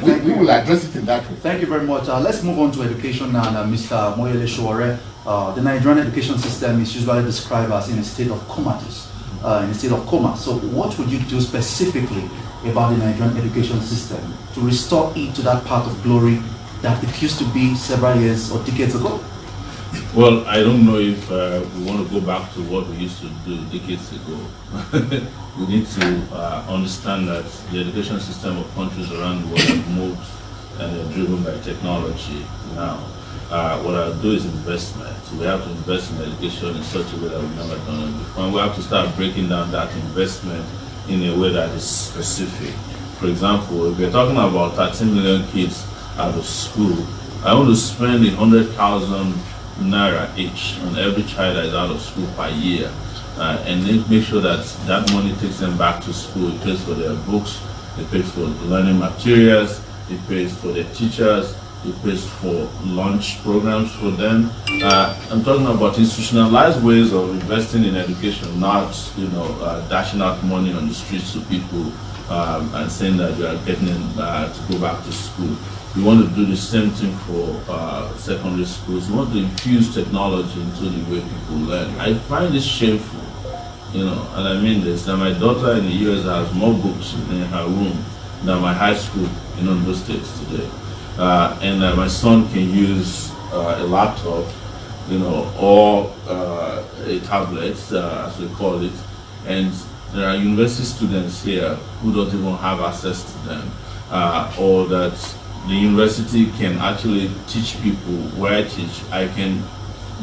Speaker 5: we will address it in that way.
Speaker 4: Thank you very much. Let's move on to education now. Mr. Omoyele Sowore, the Nigerian education system is usually described as in a state of comatose, So what would you do specifically about the Nigerian education system to restore it to that path of glory that it used to be several years or decades ago?
Speaker 7: Well, I don't know if we want to go back to what we used to do decades ago. We need to understand that the education system of countries around the world have moved and are driven by technology now. What I'll do is investment. We have to invest in education in such a way that we've never done it before. And we have to start breaking down that investment in a way that is specific. For example, if we're talking about 13 million kids out of school, I want to spend 100,000 naira each on every child that is out of school per year, and then make sure that that money takes them back to school. It pays for their books, it pays for learning materials, it pays for their teachers, it pays for lunch programs for them. I'm talking about institutionalized ways of investing in education, not dashing out money on the streets to people and saying that you are getting them to go back to school. We want to do the same thing for secondary schools. We want to infuse technology into the way people learn. I find it shameful, and I mean this, that my daughter in the US has more books in her room than my high school in Ondo State today. And my son can use a laptop, or a tablet, as we call it. And there are university students here who don't even have access to them, or that the university can actually teach people where I teach. I can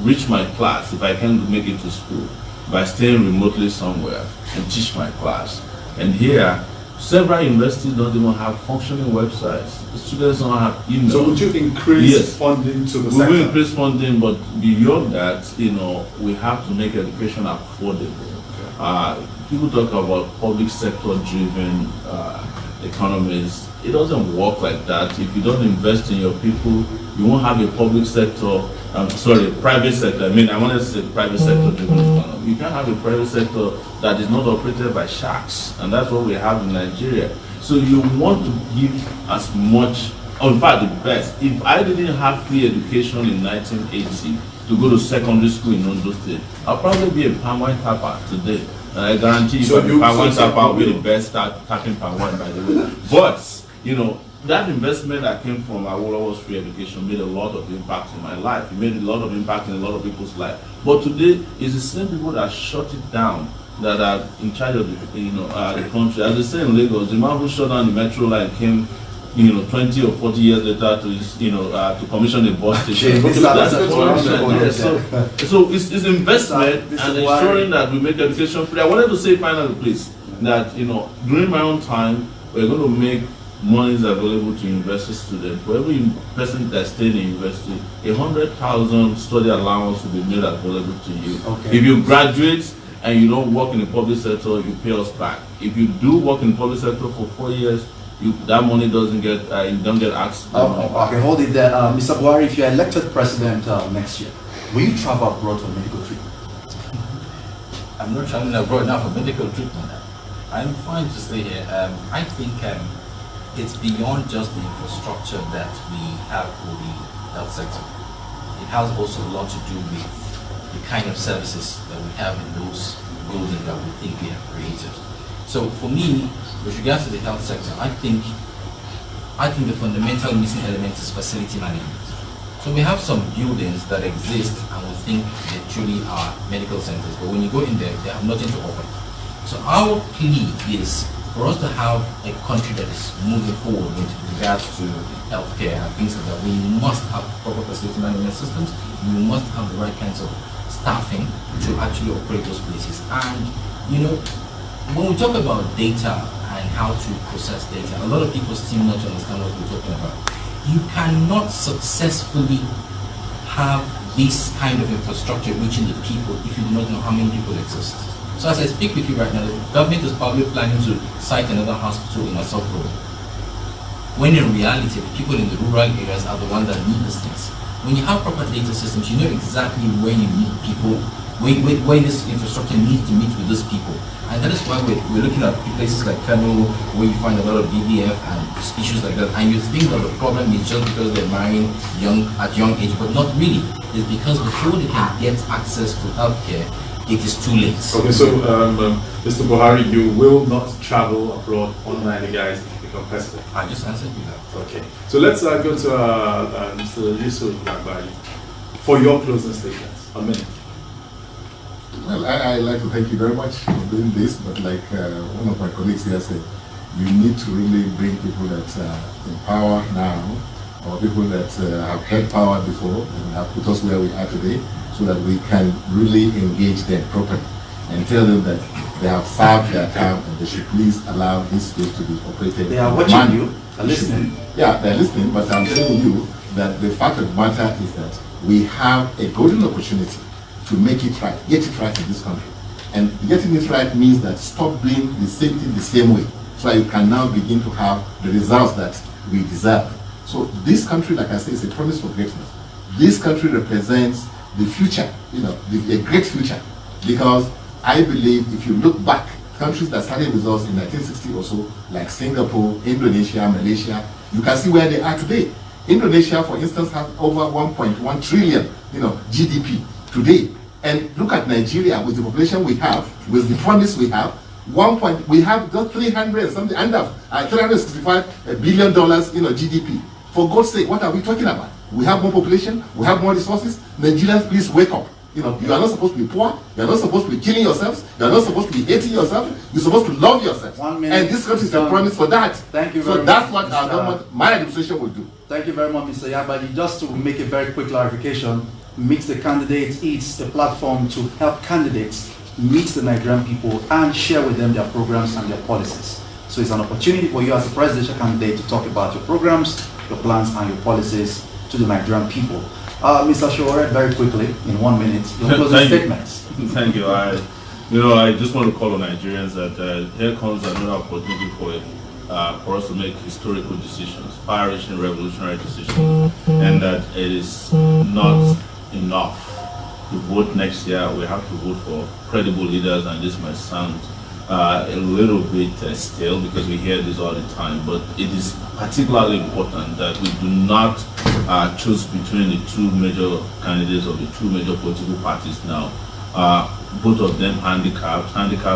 Speaker 7: reach my class if I can't make it to school by staying remotely somewhere and teach my class. And here, several universities don't even have functioning websites. The students don't have email.
Speaker 2: So would you increase funding to the sector?
Speaker 7: We will increase funding, but beyond that, we have to make education affordable. People talk about public sector driven economies. It doesn't work like that. If you don't invest in your people, you won't have a public sector, private sector. I wanted to say private sector driven economy. You can't have a private sector that is not operated by sharks, and that's what we have in Nigeria. So you want to give as much, or in fact the best. If I didn't have free education in 1980 to go to secondary school in Ondo State, I'll probably be a palm wine tapper today. And I guarantee you, palm wine tapper will be the best tapping palm wine, by the way. But that investment that came from Awolowo's free education made a lot of impact in my life. It made a lot of impact in a lot of people's life. But today, it's the same people that shut it down that are in charge of the country. As they say in Lagos, the man who shut down the metro line came 20 or 40 years later to commission a bus station. So it's investment and ensuring that we make education free. I wanted to say finally, please, that during my own time, we're going to make monies available to university students. For every person that stays in university, 100,000 study allowance will be made available to you. Okay. If you graduate and you don't work in the public sector, you pay us back. If you do work in the public sector for 4 years, that money doesn't get, you don't get asked.
Speaker 4: Okay, hold it there. Mr. Buhari, if you're elected president next year, will you travel abroad for medical treatment?
Speaker 6: I'm not traveling abroad now for medical treatment. I'm fine to stay here. I think it's beyond just the infrastructure that we have for the health sector. It has also a lot to do with the kind of services that we have in those buildings that we think we have created. So for me, with regards to the health sector, I think the fundamental missing element is facility management. So we have some buildings that exist and we think they truly are medical centers, but when you go in there, they have nothing to offer. So our plea is for us to have a country that is moving forward with regards to healthcare and things like that, we must have proper facility management systems. We must have the right kinds of staffing to actually operate those places. And you know, when we talk about data and how to process data, a lot of people seem not to understand what we're talking about. You cannot successfully have this kind of infrastructure reaching the people if you do not know how many people exist. So as I speak with you right now, the government is probably planning to site another hospital in Asok Road, when in reality the people in the rural areas are the ones that need these things. When you have proper data systems, you know exactly where you need people, where this infrastructure needs to meet with those people. And that is why we're looking at places like Kano, where you find a lot of DVF and issues like that. And you think that the problem is just because they're marrying at young age, but not really. It's because before they can get access to healthcare, it is too late.
Speaker 2: Okay, so Mr. Buhari, you will not travel abroad online, guys, if you become president.
Speaker 6: I just answered you that.
Speaker 2: Okay, so let's go to Mr. Yusuf Nagbari for your closing statements. A minute.
Speaker 5: Well, I'd like to thank you very much for doing this, but like one of my colleagues here said, you need to really bring people that in power now, or people that have had power before and have put us where we are today, so that we can really engage them properly and tell them that they have served their term and they should please allow this space to be operated.
Speaker 4: They are watching you, they're listening.
Speaker 5: Yeah, they're listening, but I'm telling you that the fact of the matter is that we have a golden opportunity to make it right, get it right in this country. And getting it right means that stop doing the same thing the same way, so you can now begin to have the results that we deserve. So this country, like I say, is a promise for greatness. This country represents the future, you know, a great future, because I believe if you look back, countries that started with us in 1960 or so, like Singapore, Indonesia, Malaysia, you can see where they are today. Indonesia, for instance, has over 1.1 trillion, GDP today. And look at Nigeria with the population we have, with the promise we have. We have just 300 something, under $365 billion, GDP. For God's sake, what are we talking about? We have more population, we have more resources. Nigerians, please wake up. You are not supposed to be poor. You are not supposed to be killing yourselves. You are not supposed to be hating yourself. You're supposed to love yourself.
Speaker 4: 1 minute.
Speaker 5: And this country is a promise for that.
Speaker 4: Thank you very much.
Speaker 5: So that's what our government, my administration will do.
Speaker 4: Thank you very much, Mr. Yabadi. Just to make a very quick clarification, Meet the Candidates is a platform to help candidates meet the Nigerian people and share with them their programs and their policies. So it's an opportunity for you as a presidential candidate to talk about your programs, your plans, and your policies to the Nigerian people. Mr. Sowore, very quickly, in 1 minute, your closing statements.
Speaker 7: Thank you. I just want to call on Nigerians that here comes another opportunity for us to make historical decisions, far-reaching revolutionary decisions, and that it is not enough to vote next year. We have to vote for credible leaders, and this might sound a little bit stale because we hear this all the time, but it is particularly important that we do not choose between the two major candidates of the two major political parties now. Both of them handicapped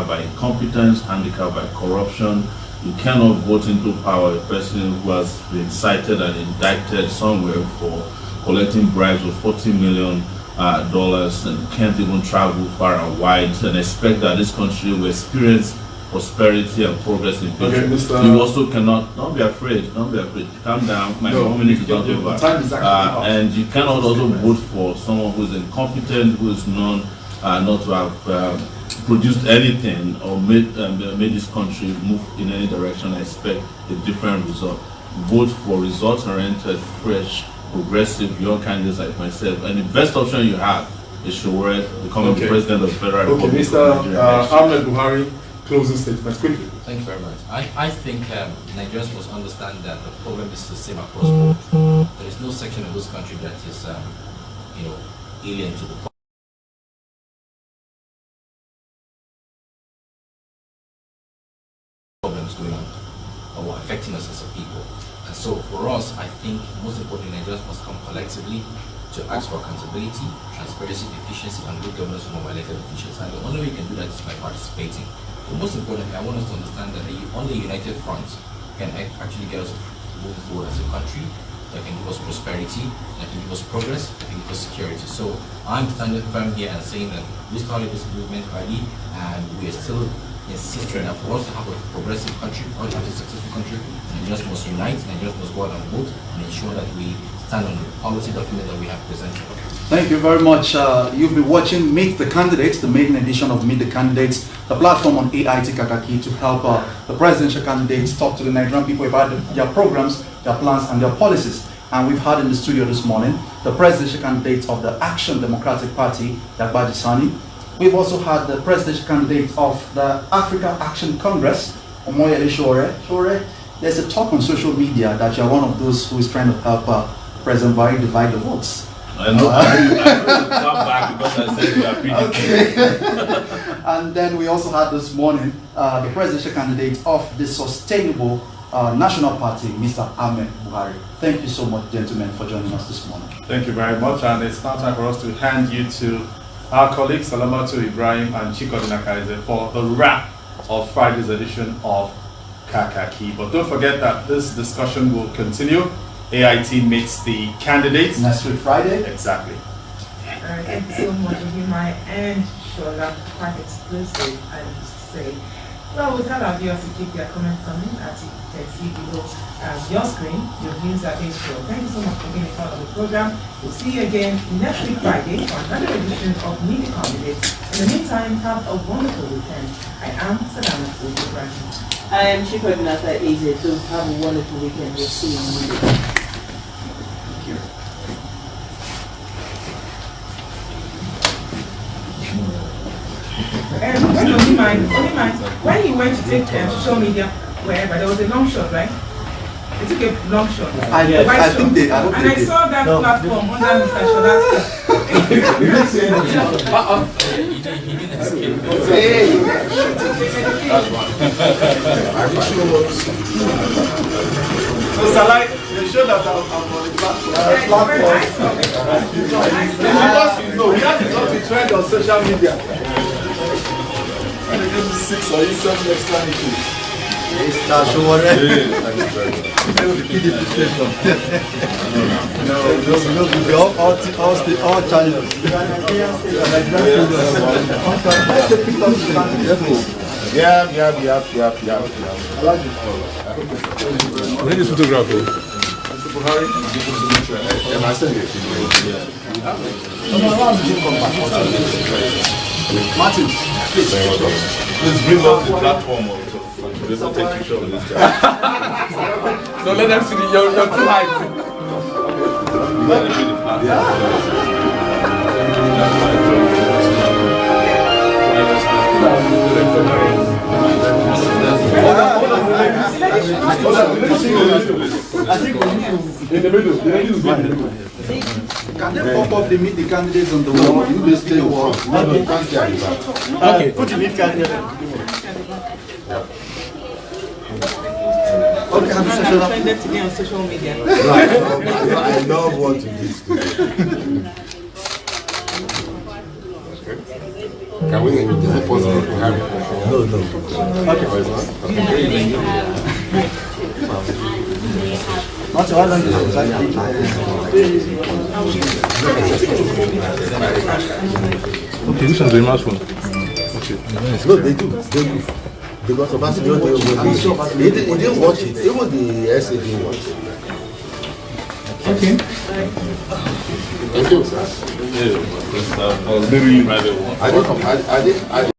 Speaker 7: by incompetence, handicapped by corruption. You cannot vote into power a person who has been cited and indicted somewhere for collecting bribes of $40 million and can't even travel far and wide and expect that this country will experience prosperity and progress in future. Okay, you also cannot, don't be afraid, calm down, my 1 minute is not over. And you cannot also vote for someone who is incompetent, who is known not to have produced anything or made this country move in any direction. I expect a different result. Vote for results-oriented, fresh, progressive young candidates like myself, and the best option you have is Sowore becoming the president of the Federal Republic.
Speaker 2: Okay, Mr. Ahmed Buhari, closing statement quickly.
Speaker 6: Thank you very much. I think Nigerians must understand that the problem is the same across board. There is no section of this country that is, alien to the problems going on or affecting us as a people. And so for us, I think most importantly, Nigerians must come collectively to ask for accountability, transparency, efficiency, and good governance from our elected officials. And the only way we can do that is by participating. But most importantly, I want us to understand that only a united front can actually get us moving forward as a country, that can give us prosperity, that can give us progress, that can give us security. So I'm standing firm here and saying that we started this movement already, and we are still insisting that for us to have a progressive country, for us to have a successful country, Nigerians must unite, Nigerians must go out and vote, and ensure that we stand on the policy document that we have presented.
Speaker 4: Thank you very much. You've been watching Meet the Candidates, the maiden edition of Meet the Candidates, the platform on AIT Kakaki to help the presidential candidates talk to the Nigerian people about their programs, their plans, and their policies. And we've had in the studio this morning the presidential candidate of the Action Democratic Party, Dagbaji Sani. We've also had the presidential candidate of the Africa Action Congress, Omoyele Sowore. Sowore, there's a talk on social media that you're one of those who is trying to help President Buhari divide the votes.
Speaker 7: I know. I come back because I said we are pretty
Speaker 4: okay. And then we also had this morning the presidential candidate of the Sustainable National Party, Mr. Ahmed Buhari. Thank you so much, gentlemen, for joining us this morning.
Speaker 2: Thank you very much, and it's now time for us to hand you to our colleagues Salamatu Ibrahim and Chiko Dinakaize for the wrap of Friday's edition of Kakaki. But don't forget that this discussion will continue. AIT meets the candidates
Speaker 4: next week Friday.
Speaker 2: Exactly.
Speaker 3: Thank you so much. You might end Shola quite exclusive and say, well, we tell our viewers to keep their comments coming as you can see below your screen. Your views are being shown. Thank you so much for being a part of the program. We'll see you again next week Friday for another edition of Meet the Candidates. In the meantime, have a wonderful weekend. I am Sydenews. I am Chiko Dinakaize. So have a wonderful weekend. We'll see you on Monday. Only mind, when you went to take social media wherever, there was a long shot, right? They took a long shot.
Speaker 4: I think they, I hope
Speaker 3: and
Speaker 4: they
Speaker 3: I
Speaker 4: did.
Speaker 3: saw that platform under Mr. Shola's.
Speaker 2: So Salai, they showed that I'm on the platform. That is not the trend on social media. And they give me 6 or 7 extra issues.
Speaker 1: Mr. Sowore. All channels.
Speaker 5: Yeah.
Speaker 10: Where is photograph?
Speaker 5: Mr. Buhari, I send you.
Speaker 2: Martin,
Speaker 7: Please bring up the platform also. They don't take picture of this guy.
Speaker 10: No, let them see your two heights.
Speaker 4: I think in the middle. Can they pop up the Meet the Candidates on the wall? You basically the wall.
Speaker 1: Okay, put the Meet Candidate.
Speaker 3: Okay, I'm offended to be on social media.
Speaker 5: I love what you did today. Can we, is it possible to have it? No.
Speaker 1: Martin, why don't you
Speaker 10: Okay, this one's a mouse phone.
Speaker 5: No, they do. Because of us, he didn't watch it. Even the essay didn't watch it.
Speaker 4: Okay.
Speaker 7: Thank you, sir. I was really by the one.
Speaker 5: I didn't